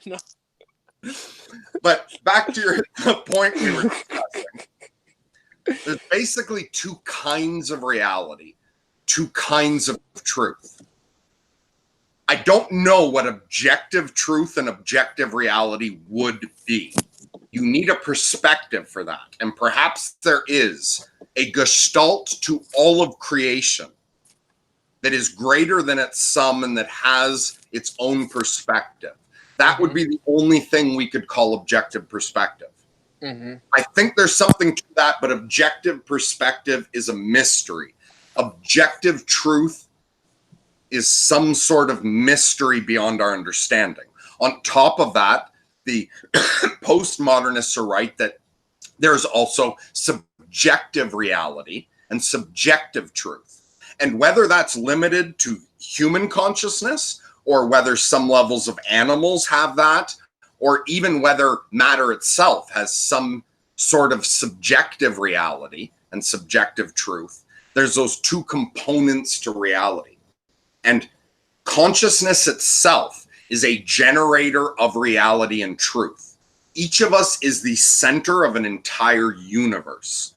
No. But back to the point we were discussing. There's basically two kinds of reality, two kinds of truth. I don't know what objective truth and objective reality would be. You need a perspective for that. And perhaps there is a gestalt to all of creation that is greater than its sum and that has its own perspective. That would be the only thing we could call objective perspective. I think there's something to that, but objective perspective is a mystery. Objective truth is some sort of mystery beyond our understanding. On top of that, the postmodernists are right that there's also subjective reality and subjective truth. And whether that's limited to human consciousness or whether some levels of animals have that, or even whether matter itself has some sort of subjective reality and subjective truth, there's those two components to reality. And consciousness itself is a generator of reality and truth. Each of us is the center of an entire universe.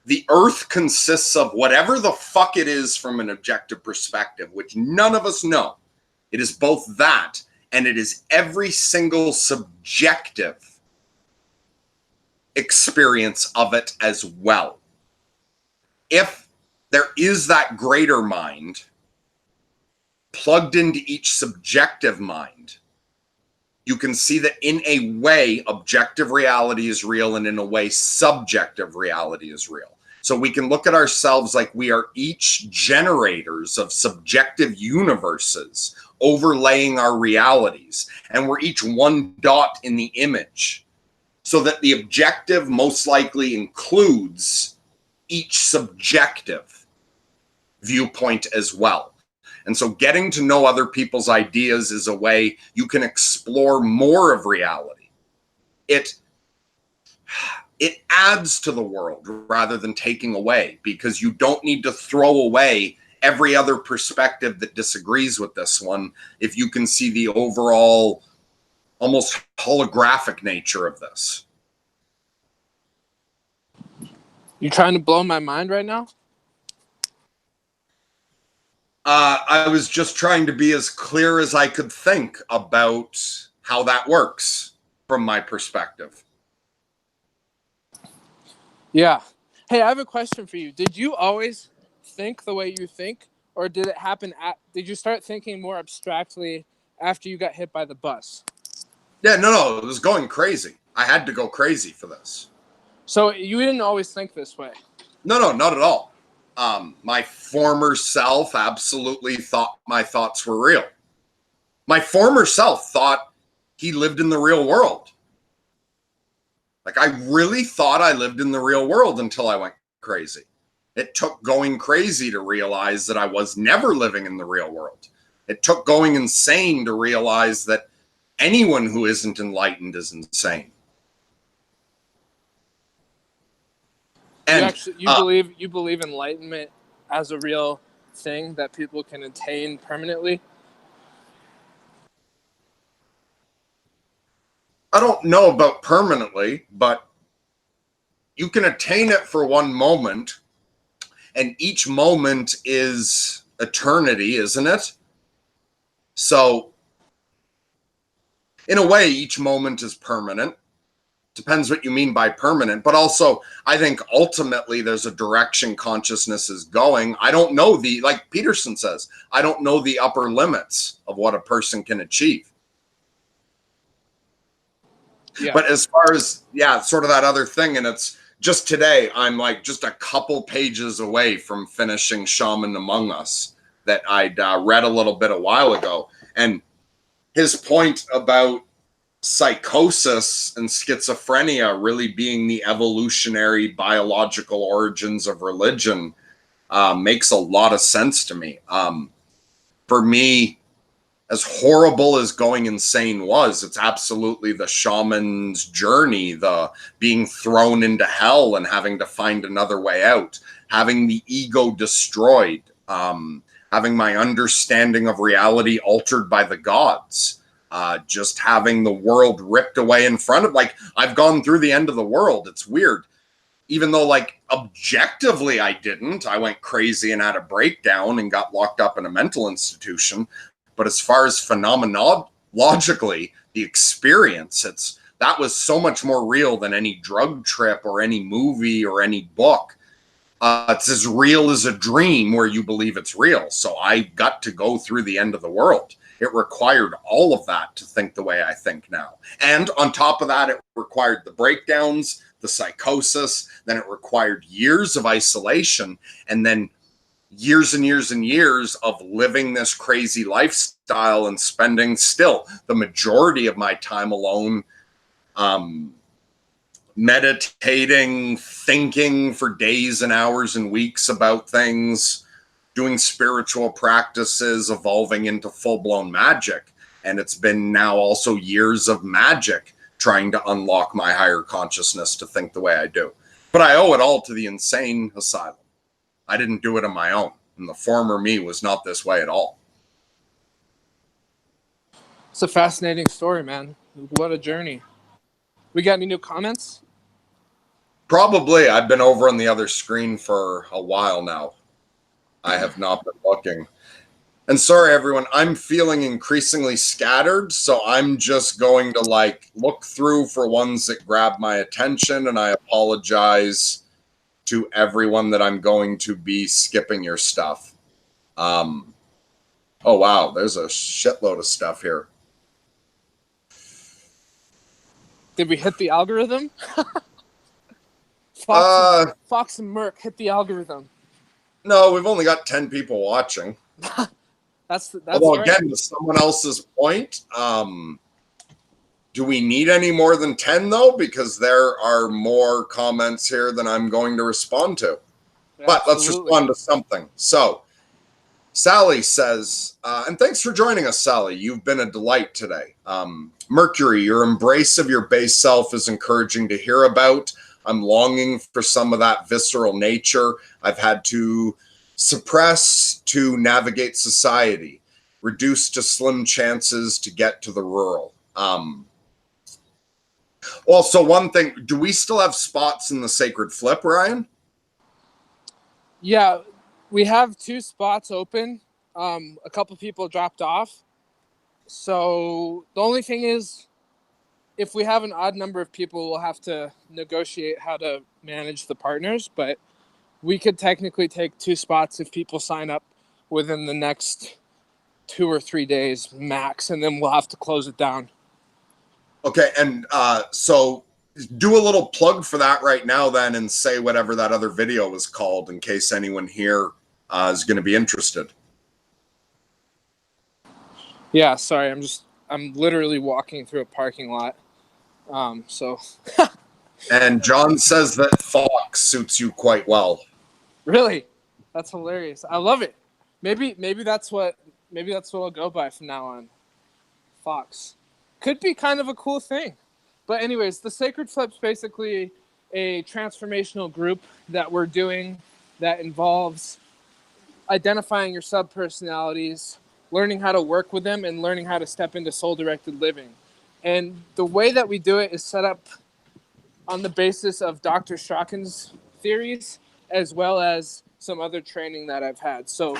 The earth consists of whatever the fuck it is from an objective perspective, which none of us know. It is both that and it is every single subjective experience of it as well. If there is that greater mind plugged into each subjective mind, you can see that in a way, objective reality is real, and in a way, subjective reality is real. So we can look at ourselves like we are each generators of subjective universes overlaying our realities, and we're each one dot in the image, so that the objective most likely includes each subjective viewpoint as well. And so getting to know other people's ideas is a way you can explore more of reality. It adds to the world rather than taking away, because you don't need to throw away every other perspective that disagrees with this one if you can see the overall almost holographic nature of this. You trying to blow my mind right now? I was just trying to be as clear as I could think about how that works from my perspective. Yeah. Hey, I have a question for you. Did you always think the way you think, or did it happen did you start thinking more abstractly after you got hit by the bus? Yeah, no, it was going crazy. I had to go crazy for this. So you didn't always think this way? No, not at all. My former self absolutely thought my thoughts were real. My former self thought he lived in the real world. Like, I really thought I lived in the real world until I went crazy. It took going crazy to realize that I was never living in the real world. It took going insane to realize that anyone who isn't enlightened is insane. And you believe enlightenment as a real thing that people can attain permanently? I don't know about permanently, but you can attain it for one moment, and each moment is eternity, isn't it? So, in a way, each moment is permanent. Depends what you mean by permanent, but also I think ultimately there's a direction consciousness is going. I don't know like Peterson says, I don't know the upper limits of what a person can achieve. Yeah. But as far as, sort of that other thing, and it's just today, I'm like just a couple pages away from finishing Shaman Among Us that I'd read a little bit a while ago. And his point about psychosis and schizophrenia really being the evolutionary biological origins of religion makes a lot of sense to me. For me, as horrible as going insane was, it's absolutely the shaman's journey, the being thrown into hell and having to find another way out, having the ego destroyed, having my understanding of reality altered by the gods. Just having the world ripped away in front of, like, I've gone through the end of the world. It's weird. Even though, like, objectively I didn't. I went crazy and had a breakdown and got locked up in a mental institution. But as far as phenomenologically, the experience, that was so much more real than any drug trip or any movie or any book. It's as real as a dream where you believe it's real. So I got to go through the end of the world. It required all of that to think the way I think now. And on top of that, it required the breakdowns, the psychosis, then it required years of isolation. And then years and years and years of living this crazy lifestyle and spending still the majority of my time alone, meditating, thinking for days and hours and weeks about things, doing spiritual practices, evolving into full-blown magic. And it's been now also years of magic trying to unlock my higher consciousness to think the way I do. But I owe it all to the insane asylum. I didn't do it on my own. And the former me was not this way at all. It's a fascinating story, man. What a journey. We got any new comments? Probably. I've been over on the other screen for a while now. I have not been looking. And sorry, everyone, I'm feeling increasingly scattered, so I'm just going to look through for ones that grab my attention, and I apologize to everyone that I'm going to be skipping your stuff. Oh, wow, there's a shitload of stuff here. Did we hit the algorithm? Fox and Merc hit the algorithm. No, we've only got 10 people watching. That's Although, right. again, to someone else's point, do we need any more than 10, though? Because there are more comments here than I'm going to respond to. But let's respond to something. So, Sally says, and thanks for joining us, Sally. You've been a delight today. Mercury, your embrace of your base self is encouraging to hear about. I'm longing for some of that visceral nature I've had to suppress to navigate society, reduced to slim chances to get to the rural. Also, one thing, do we still have spots in the Sacred Flip, Ryan? Yeah, we have 2 spots open. A couple people dropped off. So the only thing is, if we have an odd number of people, we'll have to negotiate how to manage the partners. But we could technically take 2 spots if people sign up within the next 2 or 3 days max, and then we'll have to close it down. Okay, and so do a little plug for that right now then, and say whatever that other video was called in case anyone here is going to be interested. Yeah, sorry, I'm literally walking through a parking lot. So And John says that Fox suits you quite well. Really? That's hilarious. I love it. Maybe that's what I'll go by from now on. Fox. Could be kind of a cool thing. But anyways, the Sacred Flip's basically a transformational group that we're doing that involves identifying your subpersonalities, learning how to work with them, and learning how to step into soul-directed living. And the way that we do it is set up on the basis of Dr. Strachan's theories, as well as some other training that I've had. So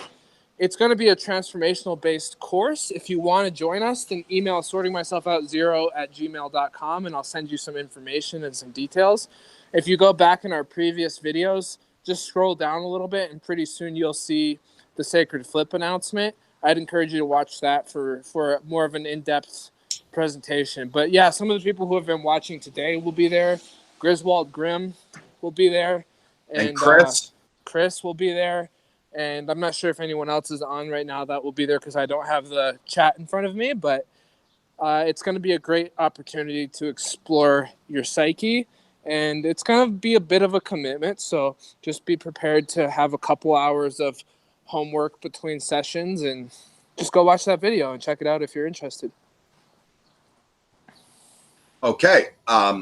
it's going to be a transformational based course. If you want to join us, then email sortingmyselfout0@gmail.com and I'll send you some information and some details. If you go back in our previous videos, just scroll down a little bit and pretty soon you'll see the Sacred Flip announcement. I'd encourage you to watch that for more of an in-depth presentation. But yeah, some of the people who have been watching today will be there. Griswold Grimm will be there. And Chris? Chris will be there. And I'm not sure if anyone else is on right now that will be there because I don't have the chat in front of me. But it's going to be a great opportunity to explore your psyche. And it's going to be a bit of a commitment. So just be prepared to have a couple hours of homework between sessions. And just go watch that video and check it out if you're interested. Okay,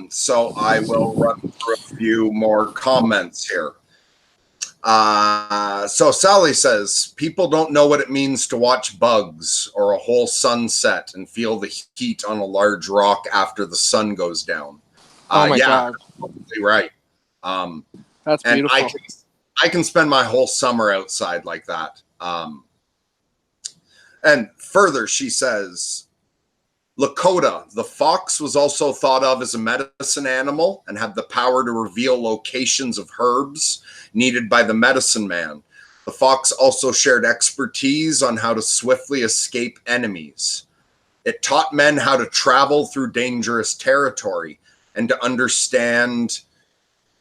so I will run through a few more comments here. So Sally says, people don't know what it means to watch bugs or a whole sunset and feel the heat on a large rock after the sun goes down. Oh my God. Totally right. That's beautiful. And I can spend my whole summer outside like that. And further, she says, Lakota, the fox was also thought of as a medicine animal and had the power to reveal locations of herbs needed by the medicine man. The fox also shared expertise on how to swiftly escape enemies. It taught men how to travel through dangerous territory and to understand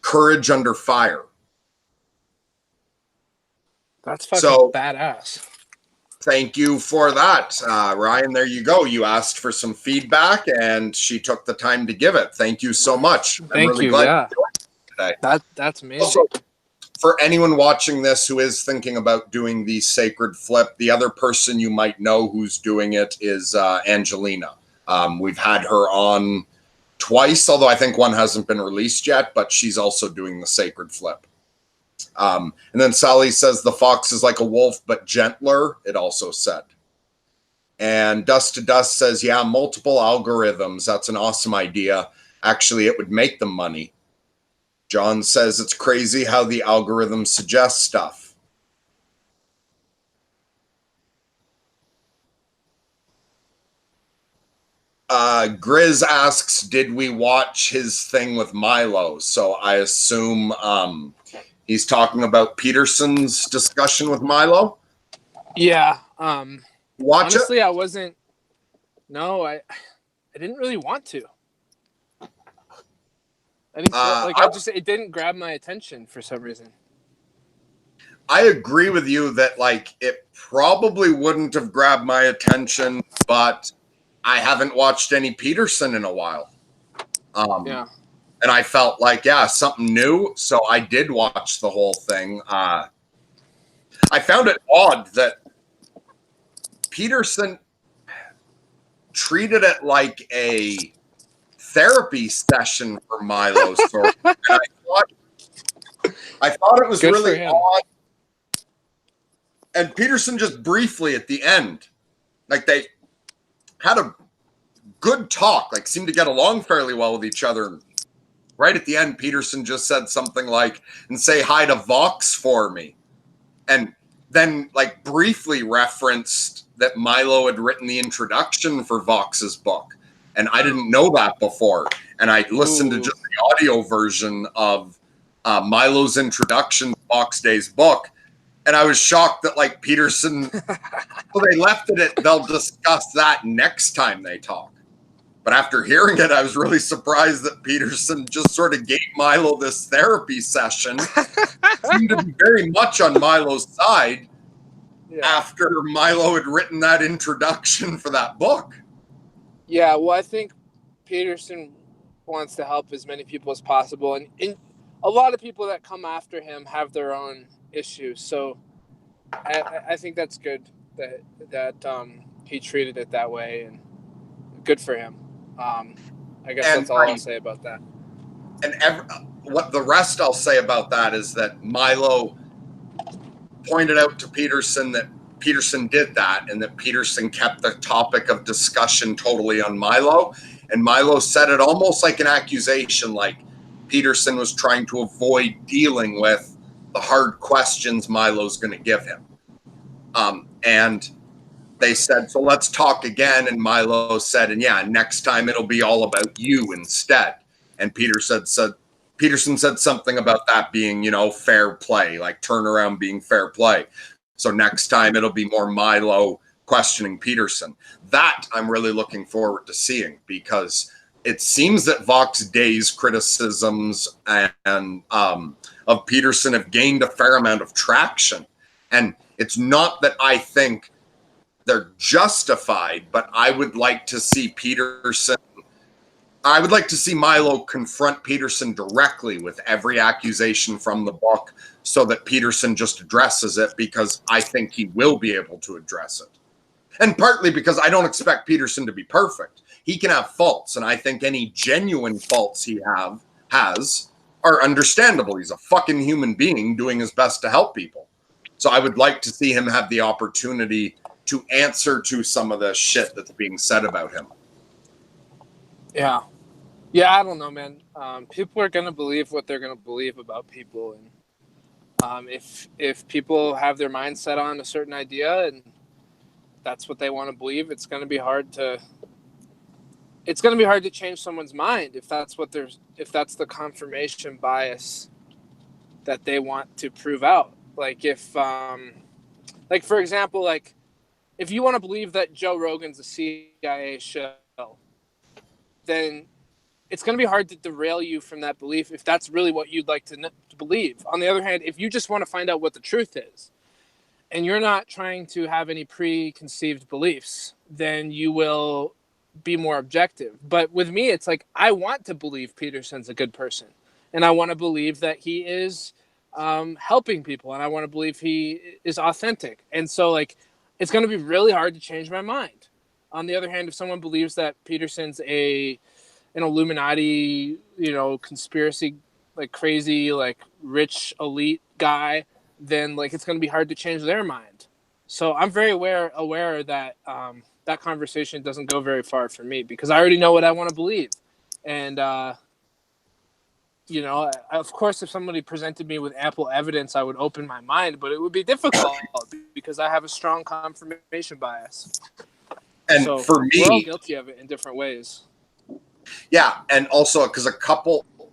courage under fire. That's fucking So badass. thank you for that, Ryan. There you go. You asked for some feedback, and she took the time to give it. Thank you so much. I'm Thank really you. glad Yeah, you joined today. that's amazing. Also, for anyone watching this who is thinking about doing the sacred flip, the other person you might know who's doing it is Angelina. We've had her on twice, although I think one hasn't been released yet, but she's also doing the sacred flip. And then Sally says the fox is like a wolf, but gentler, it also said. And Dust to Dust says, yeah, multiple algorithms. That's an awesome idea. Actually, it would make them money. John says it's crazy how the algorithm suggests stuff. Grizz asks, did we watch his thing with Milo? So I assume he's talking about Peterson's discussion with Milo. Yeah. Watch honestly, it? I wasn't. No, I didn't really want to. I didn't it didn't grab my attention for some reason. I agree with you that like it probably wouldn't have grabbed my attention, but I haven't watched any Peterson in a while. Yeah. And I felt like, yeah, something new. So I did watch the whole thing. I found it odd that Peterson treated it like a therapy session for Milo. So I thought it was Good really for him. odd. And Peterson just briefly at the end, like they had a good talk, like seemed to get along fairly well with each other. Right at the end, Peterson just said something like, and say hi to Vox for me. And then like briefly referenced that Milo had written the introduction for Vox's book. And I didn't know that before. And I listened to just the audio version of Milo's introduction to Vox Day's book. And I was shocked that like Peterson, well, they left it at they'll discuss that next time they talk. But after hearing it, I was really surprised that Peterson just sort of gave Milo this therapy session. Seemed to be very much on Milo's side after Milo had written that introduction for that book. Yeah, well, I think Peterson wants to help as many people as possible. And a lot of people that come after him have their own issues. So I think that's good that he treated it that way, and good for him. I guess that's all I'll say about that. And what the rest I'll say about that is that Milo pointed out to Peterson that Peterson did that and that Peterson kept the topic of discussion totally on Milo. And Milo said it almost like an accusation, like Peterson was trying to avoid dealing with the hard questions Milo's going to give him. And they said, so let's talk again. And Milo said, and yeah, next time it'll be all about you instead. And Peterson said something about that being, fair play, like turnaround being fair play. So next time it'll be more Milo questioning Peterson. That I'm really looking forward to seeing, because it seems that Vox Day's criticisms and of Peterson have gained a fair amount of traction. And it's not that I think they're justified, but I would like to see Milo confront Peterson directly with every accusation from the book so that Peterson just addresses it, because I think he will be able to address it. And partly because I don't expect Peterson to be perfect. He can have faults, and I think any genuine faults he has are understandable. He's a fucking human being doing his best to help people. So I would like to see him have the opportunity to answer to some of the shit that's being said about him. Yeah. Yeah, I don't know, man. People are going to believe what they're going to believe about people. And if people have their mind set on a certain idea and that's what they want to believe, it's going to be hard to change someone's mind if that's the confirmation bias that they want to prove out. Like for example, like if you want to believe that Joe Rogan's a CIA show, then it's going to be hard to derail you from that belief if that's really what you'd like to believe. On the other hand, if you just want to find out what the truth is, and you're not trying to have any preconceived beliefs, then you will be more objective. But with me, it's like I want to believe Peterson's a good person, and I want to believe that he is helping people, and I want to believe he is authentic. And so, like, it's going to be really hard to change my mind. On the other hand, if someone believes that Peterson's an Illuminati, conspiracy, like crazy, like rich elite guy, then like it's going to be hard to change their mind. So I'm very aware that that conversation doesn't go very far for me, because I already know what I want to believe. And of course, if somebody presented me with ample evidence, I would open my mind, but it would be difficult because I have a strong confirmation bias. And so for we're all me, guilty of it in different ways. yeah, and also because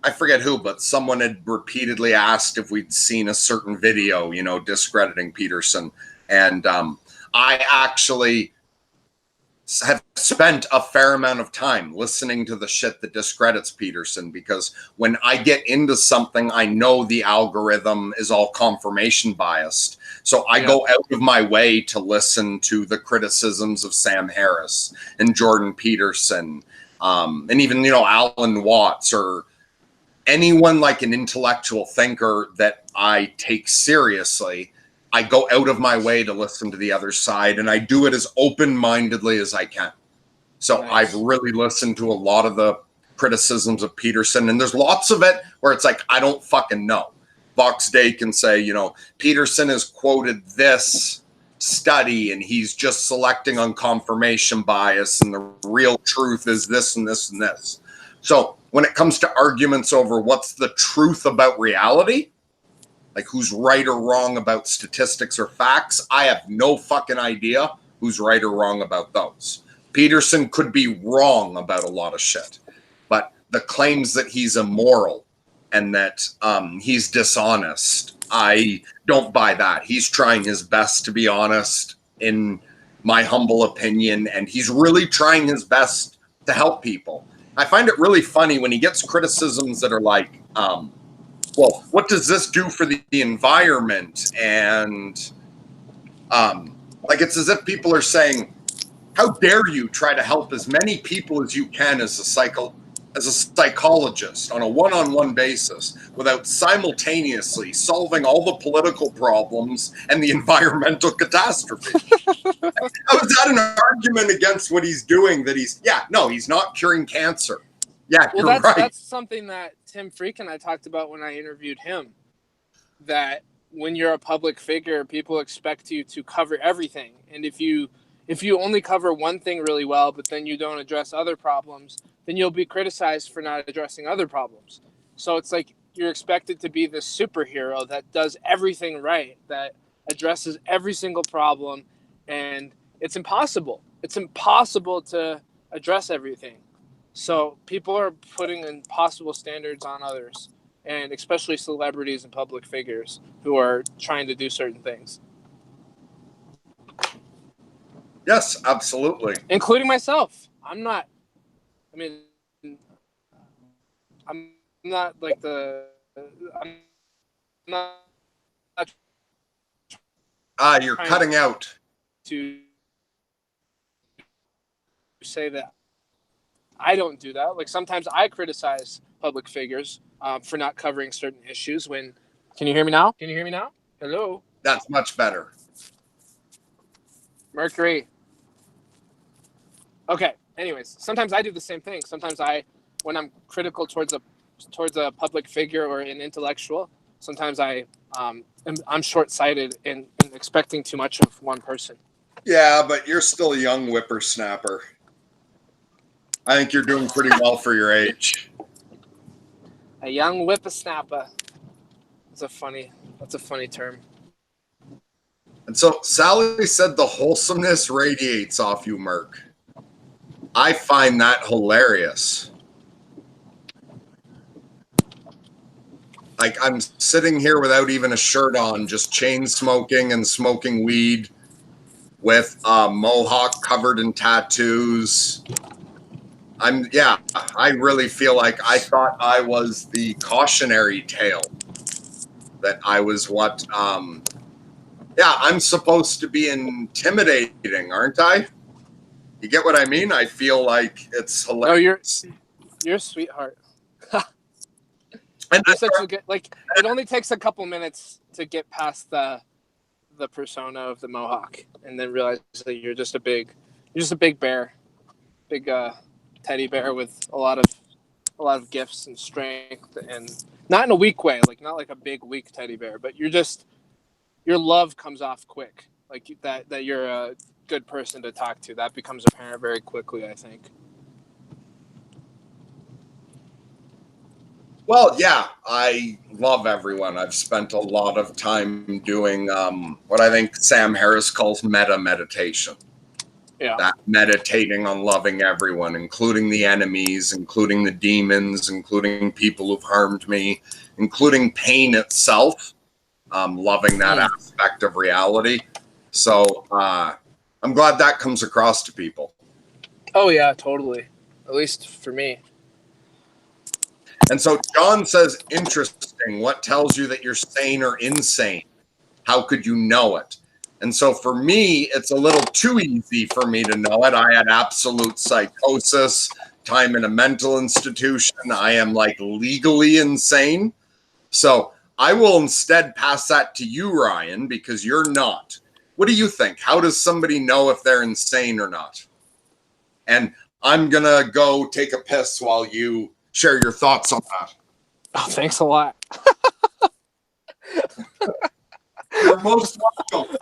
I forget who, but someone had repeatedly asked if we'd seen a certain video, discrediting Peterson. And I actually have spent a fair amount of time listening to the shit that discredits Peterson, because when I get into something, I know the algorithm is all confirmation biased. So I go out of my way to listen to the criticisms of Sam Harris and Jordan Peterson, and even, Alan Watts, or anyone like an intellectual thinker that I take seriously. I go out of my way to listen to the other side, and I do it as open-mindedly as I can. So Nice. I've really listened to a lot of the criticisms of Peterson, and there's lots of it where it's like, I don't fucking know. Vox Day can say, Peterson has quoted this study and he's just selecting on confirmation bias, and the real truth is this and this and this. So when it comes to arguments over what's the truth about reality, like who's right or wrong about statistics or facts, I have no fucking idea who's right or wrong about those. Peterson could be wrong about a lot of shit, but the claims that he's immoral and that he's dishonest, I don't buy that. He's trying his best to be honest, in my humble opinion, and he's really trying his best to help people. I find it really funny when he gets criticisms that are like, well, what does this do for the environment? And like, it's as if people are saying, how dare you try to help as many people as you can as a psychologist on a one-on-one basis without simultaneously solving all the political problems and the environmental catastrophe. How is that an argument against what he's doing? That he's not curing cancer. Yeah, Well, you're right. That's something that Tim Freak and I talked about when I interviewed him, that when you're a public figure, people expect you to cover everything. And if you only cover one thing really well, but then you don't address other problems, then you'll be criticized for not addressing other problems. So it's like you're expected to be this superhero that does everything right, that addresses every single problem, and it's impossible. It's impossible to address everything. So people are putting impossible standards on others, and especially celebrities and public figures who are trying to do certain things. Yes, absolutely. Including myself. I'm not like I'm not you're cutting out. To say that I don't do that. Like, sometimes I criticize public figures for not covering certain issues. Can you hear me now? Hello? That's much better. Mercury. Okay. Anyways, sometimes I do the same thing. Sometimes when I'm critical towards a public figure or an intellectual, sometimes I'm short-sighted in expecting too much of one person. Yeah, but you're still a young whippersnapper. I think you're doing pretty well for your age. A young whippersnapper. That's a funny term. And so Sally said the wholesomeness radiates off you, Merc. I find that hilarious. Like, I'm sitting here without even a shirt on, just chain smoking and smoking weed with a mohawk covered in tattoos. I really feel like I thought I was the cautionary tale. That I was what, Yeah, I'm supposed to be intimidating, aren't I? You get what I mean? I feel like it's No, hilarious. you're a sweetheart. And You're such a good, like, it only takes a couple minutes to get past the persona of the Mohawk and then realize that you're just a big bear, big teddy bear with a lot of gifts and strength, and not in a weak way, like not like a big weak teddy bear, but your love comes off quick, like that you're a good person to talk to. That becomes apparent very quickly, I think. well, yeah, I love everyone. I've spent a lot of time doing what I think Sam Harris calls meta meditation. Yeah. That meditating on loving everyone, including the enemies, including the demons, including people who've harmed me, including pain itself, loving that aspect of reality. So I'm glad that comes across to people. Oh yeah, totally. At least for me. And so John says, interesting. What tells you that you're sane or insane? How could you know it? And so for me, it's a little too easy for me to know it. I had absolute psychosis, time in a mental institution. I am like legally insane. So I will instead pass that to you, Ryan, because you're not. What do you think? How does somebody know if they're insane or not? And I'm going to go take a piss while you share your thoughts on that. Oh, thanks a lot. You're most welcome.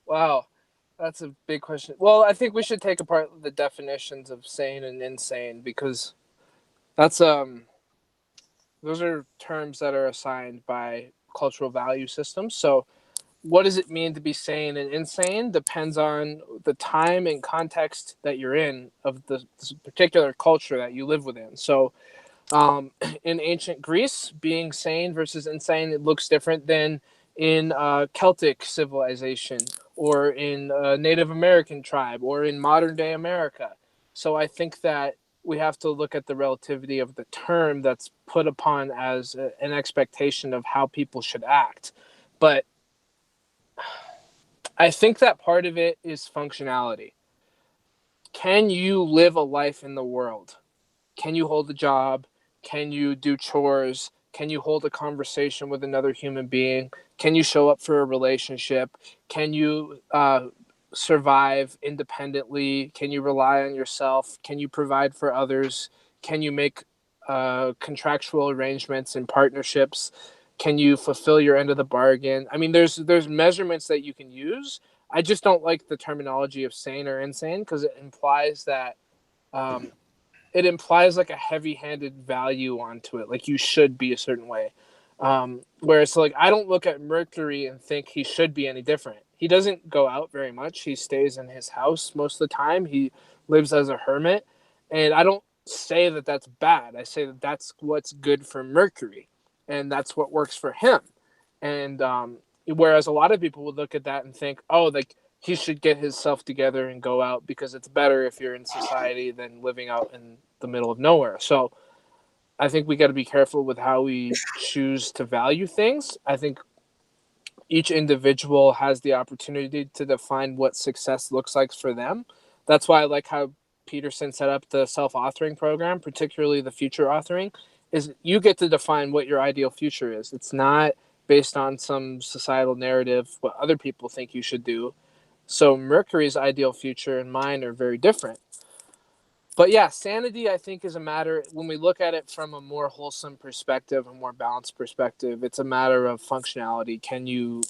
Wow. That's a big question. Well, I think we should take apart the definitions of sane and insane, because that's those are terms that are assigned by cultural value systems. So what does it mean to be sane and insane depends on the time and context that you're in of the particular culture that you live within. So in ancient Greece, being sane versus insane, it looks different than in Celtic civilization, or in a Native American tribe, or in modern day America. So I think that we have to look at the relativity of the term that's put upon as an expectation of how people should act. But I think that part of it is functionality. Can you live a life in the world? Can you hold a job? Can you do chores? Can you hold a conversation with another human being? Can you show up for a relationship? Can you survive independently? Can you rely on yourself? Can you provide for others? Can you make contractual arrangements and partnerships? Can you fulfill your end of the bargain? I mean, there's measurements that you can use. I just don't like the terminology of sane or insane, because um, it implies like a heavy-handed value onto it, like you should be a certain way. Whereas, like, I don't look at Mercury and think he should be any different. He doesn't go out very much. He stays in his house most of the time. He lives as a hermit, and I don't say that that's bad. I say that that's what's good for Mercury, and that's what works for him. And whereas a lot of people would look at that and think, oh, like, he should get himself together and go out, because it's better if you're in society than living out in the middle of nowhere. So I think we got to be careful with how we choose to value things. I think each individual has the opportunity to define what success looks like for them. That's why I like how Peterson set up the self-authoring program, particularly the future authoring, is you get to define what your ideal future is. It's not based on some societal narrative, what other people think you should do. So Mercury's ideal future and mine are very different. But yeah, sanity, I think, is a matter, when we look at it from a more wholesome perspective, a more balanced perspective, it's a matter of functionality. Can you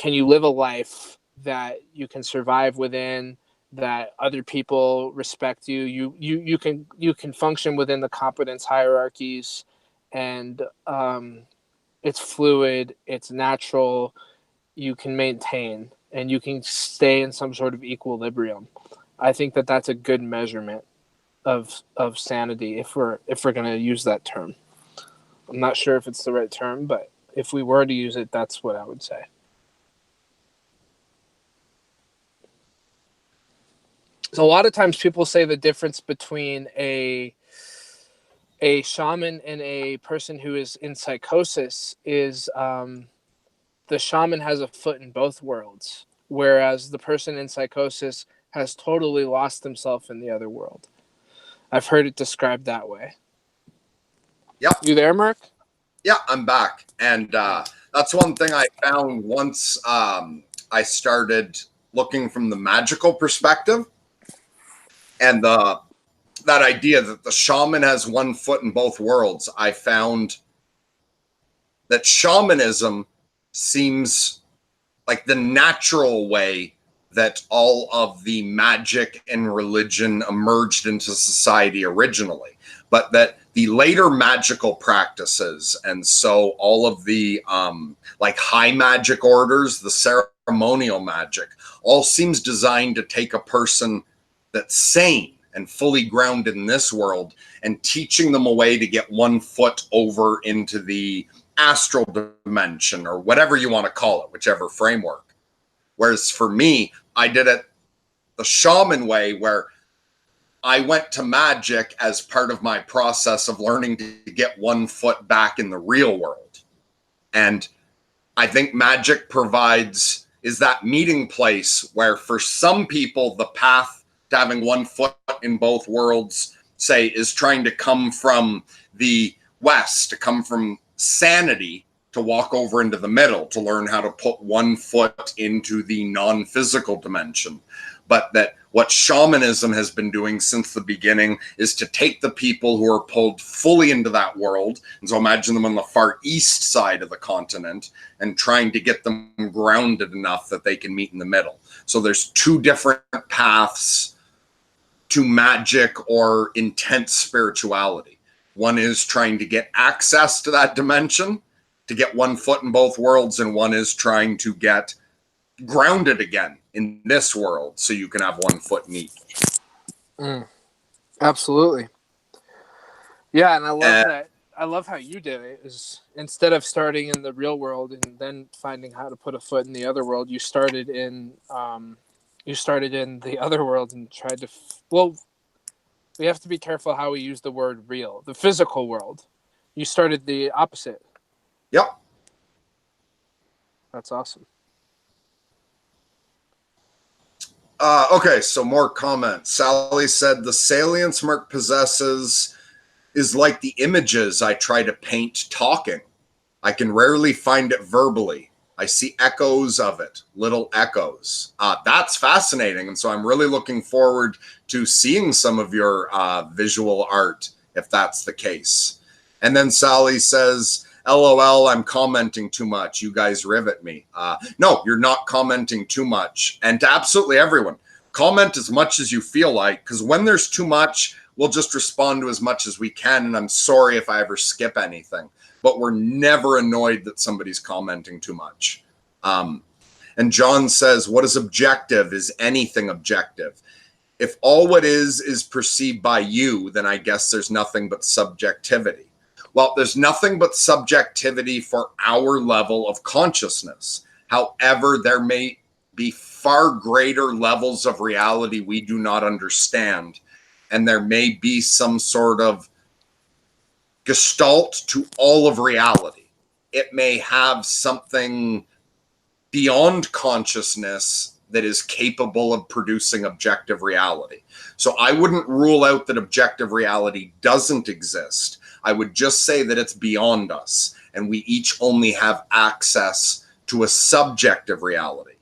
live a life that you can survive within, that other people respect you? You can function within the competence hierarchies, and it's fluid, it's natural, you can maintain, and you can stay in some sort of equilibrium. I think that that's a good measurement of sanity, if we're going to use that term. I'm not sure if it's the right term, but if we were to use it, that's what I would say. So a lot of times people say the difference between a shaman and a person who is in psychosis is the shaman has a foot in both worlds, whereas the person in psychosis has totally lost himself in the other world. I've heard it described that way. Yep. You there, Merc? Yeah, I'm back. And that's one thing I found once I started looking from the magical perspective, and that idea that the shaman has one foot in both worlds. I found that shamanism seems like the natural way that all of the magic and religion emerged into society originally, but that the later magical practices, and so all of the like high magic orders, the ceremonial magic, all seems designed to take a person that's sane and fully grounded in this world and teaching them a way to get one foot over into the astral dimension, or whatever you want to call it, whichever framework. Whereas for me, I did it the shaman way, where I went to magic as part of my process of learning to get one foot back in the real world. And I think magic is that meeting place where for some people, the path to having one foot in both worlds, say, is trying to come from the West, to come from sanity, to walk over into the middle, to learn how to put one foot into the non-physical dimension. But that what shamanism has been doing since the beginning is to take the people who are pulled fully into that world, and so imagine them on the far east side of the continent, and trying to get them grounded enough that they can meet in the middle. So there's two different paths to magic or intense spirituality. One is trying to get access to that dimension, to get one foot in both worlds, and one is trying to get grounded again in this world so you can have one foot in each. Absolutely. Yeah, and I love that. I love how you did it. Is instead of starting in the real world and then finding how to put a foot in the other world, you started in the other world and tried to. Well, we have to be careful how we use the word real. The physical world. You started the opposite. Yep. That's awesome. Okay, so more comments. Sally said, the salience Merc possesses is like the images I try to paint talking. I can rarely find it verbally. I see echoes of it, little echoes. That's fascinating. And so I'm really looking forward to seeing some of your visual art, if that's the case. And then Sally says, LOL, I'm commenting too much. You guys rivet me. No, you're not commenting too much. And to absolutely everyone, comment as much as you feel like, because when there's too much, we'll just respond to as much as we can. And I'm sorry if I ever skip anything, but we're never annoyed that somebody's commenting too much. And John says, what is objective? Is anything objective? If all what is perceived by you, then I guess there's nothing but subjectivity. Well, there's nothing but subjectivity for our level of consciousness. However, there may be far greater levels of reality we do not understand. And there may be some sort of gestalt to all of reality. It may have something beyond consciousness that is capable of producing objective reality. So I wouldn't rule out that objective reality doesn't exist. I would just say that it's beyond us, and we each only have access to a subjective reality.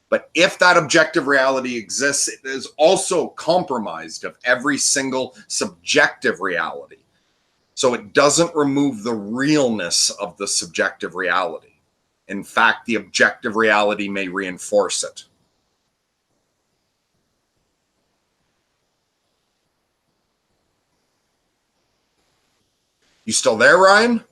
But if that objective reality exists, it is also compromised of every single subjective reality. So it doesn't remove the realness of the subjective reality. In fact, the objective reality may reinforce it. You still there, Ryan?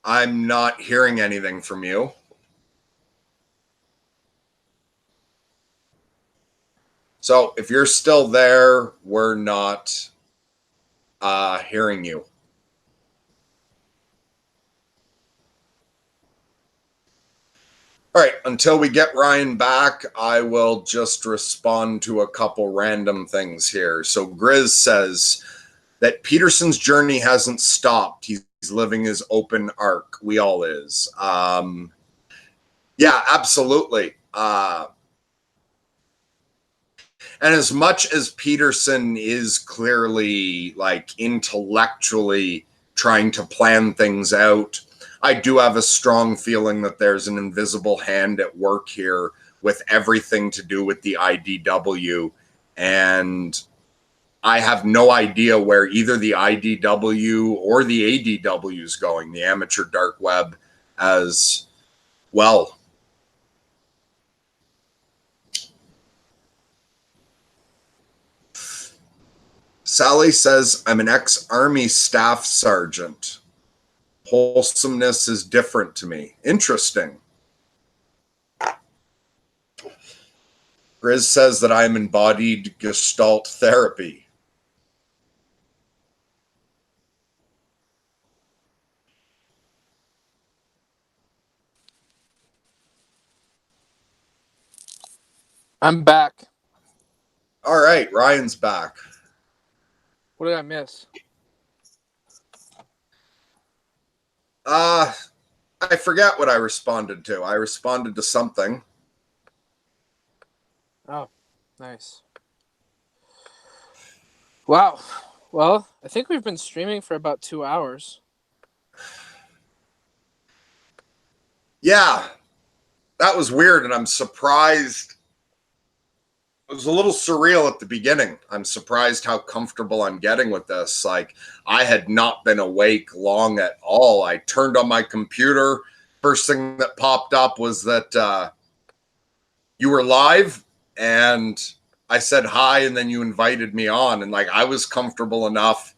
I'm not hearing anything from you. So if you're still there, we're not hearing you. All right, until we get Ryan back, I will just respond to a couple random things here. So Grizz says that Peterson's journey hasn't stopped. He's living his open arc. We all is. Yeah, absolutely. And as much as Peterson is clearly like intellectually trying to plan things out, I do have a strong feeling that there's an invisible hand at work here with everything to do with the IDW. And I have no idea where either the IDW or the ADW is going, the amateur dark web, as well. Sally says, I'm an ex-Army staff sergeant. Wholesomeness is different to me. Interesting. Grizz says that I'm embodied Gestalt therapy. I'm back. All right, Ryan's back. What did I miss? I forget what I responded to. I responded to something. Oh, nice. Wow. Well, I think we've been streaming for about 2 hours. Yeah, that was weird, and I'm surprised. It was a little surreal at the beginning. I'm surprised how comfortable I'm getting with this. Like, I had not been awake long at all. I turned on my computer. First thing that popped up was that you were live, and I said hi, and then you invited me on. And like, I was comfortable enough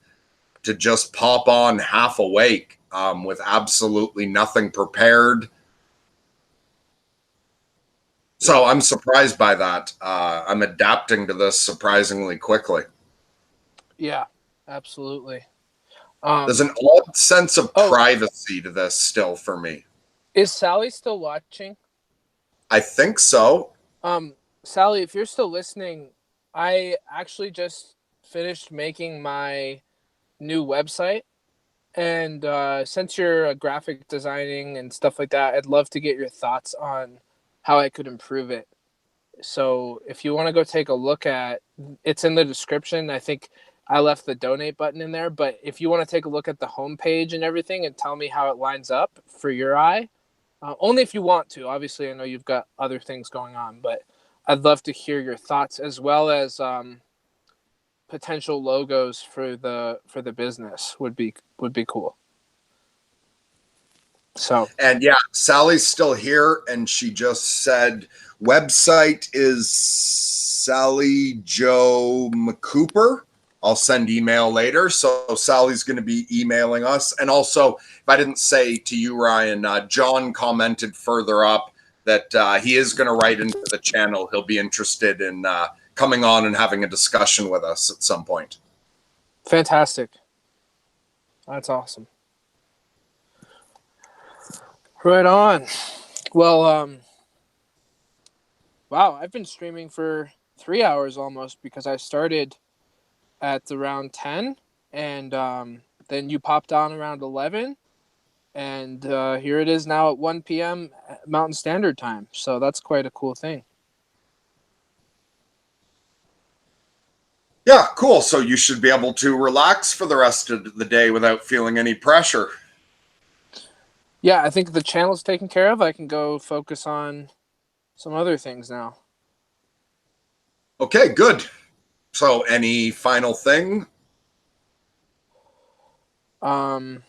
to just pop on half awake with absolutely nothing prepared. So I'm surprised by that. I'm adapting to this surprisingly quickly. Yeah, absolutely. There's an odd sense of privacy to this still for me. Is Sally still watching? I think so. Sally, if you're still listening, I actually just finished making my new website. And since you're graphic designing and stuff like that, I'd love to get your thoughts on how I could improve it. So if you want to go take a look at, it's in the description. I think I left the donate button in there, but if you want to take a look at the homepage and everything and tell me how it lines up for your eye, only if you want to. Obviously, I know you've got other things going on, but I'd love to hear your thoughts as well as potential logos for the business would be cool. So, and yeah, Sally's still here, and she just said website is Sally Joe McCooper. I'll send email later. So Sally's going to be emailing us. And also, if I didn't say to you, Ryan, John commented further up that he is going to write into the channel. He'll be interested in coming on and having a discussion with us at some point. Fantastic. That's awesome. Right on. Well, wow, I've been streaming for 3 hours almost because I started at around 10 and then you popped on around 11 and here it is now at 1 p.m. Mountain Standard Time. So that's quite a cool thing. Yeah, cool. So you should be able to relax for the rest of the day without feeling any pressure. Yeah, I think the channel's taken care of. I can go focus on some other things now. Okay, good. So any final thing? I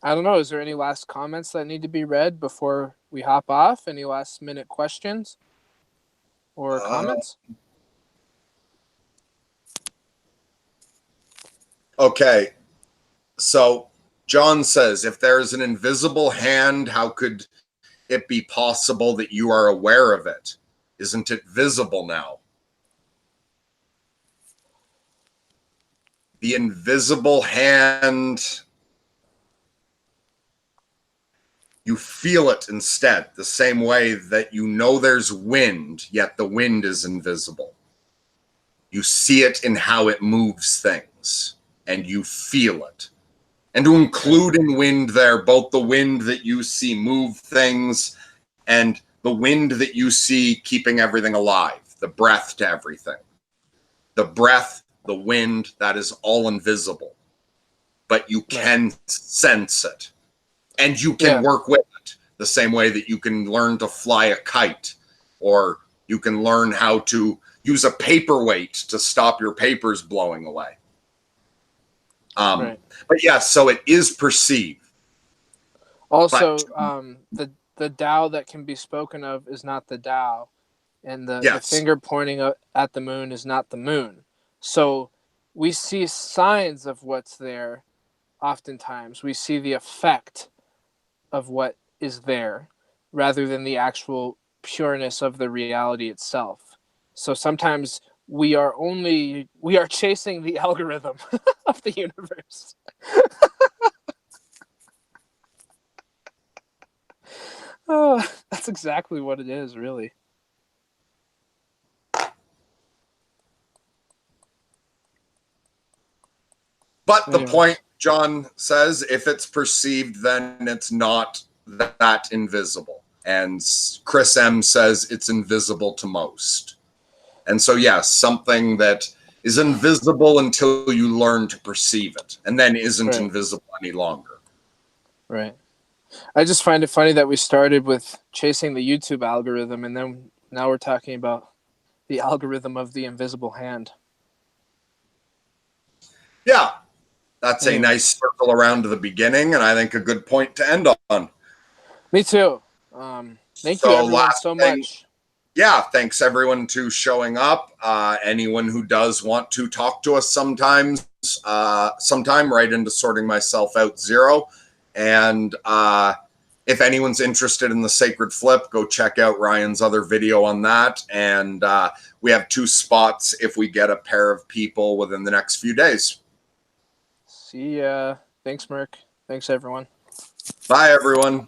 don't know. Is there any last comments that need to be read before we hop off? Any last minute questions or comments? Okay. So John says, if there is an invisible hand, how could it be possible that you are aware of it? Isn't it visible now? The invisible hand. You feel it instead, the same way that you know there's wind, yet the wind is invisible. You see it in how it moves things, and you feel it. And to include in wind there, both the wind that you see move things and the wind that you see keeping everything alive, the breath to everything. The breath, the wind, that is all invisible. But you can sense it. And you can work with it the same way that you can learn to fly a kite, or you can learn how to use a paperweight to stop your papers blowing away. But yeah, so it is perceived. Also, the Tao that can be spoken of is not the Tao, and the finger pointing at the moon is not the moon. So we see signs of what's there. Oftentimes, we see the effect of what is there, rather than the actual pureness of the reality itself. So sometimes we are chasing the algorithm of the universe. Oh, that's exactly what it is, really. But the point, John says, if it's perceived, then it's not that invisible. And Chris M says it's invisible to most. And so, yes, something that is invisible until you learn to perceive it, and then isn't invisible any longer. Right. I just find it funny that we started with chasing the YouTube algorithm, and then now we're talking about the algorithm of the invisible hand. Yeah, that's a nice circle around to the beginning, and I think a good point to end on. Me too. Thank you, everyone, so much. Yeah, thanks everyone to showing up. Anyone who does want to talk to us sometime, right into Sorting Myself Out 0. And if anyone's interested in the Sacred Flip, go check out Ryan's other video on that. And we have 2 spots if we get a pair of people within the next few days. See ya. Thanks, Merc. Thanks, everyone. Bye, everyone.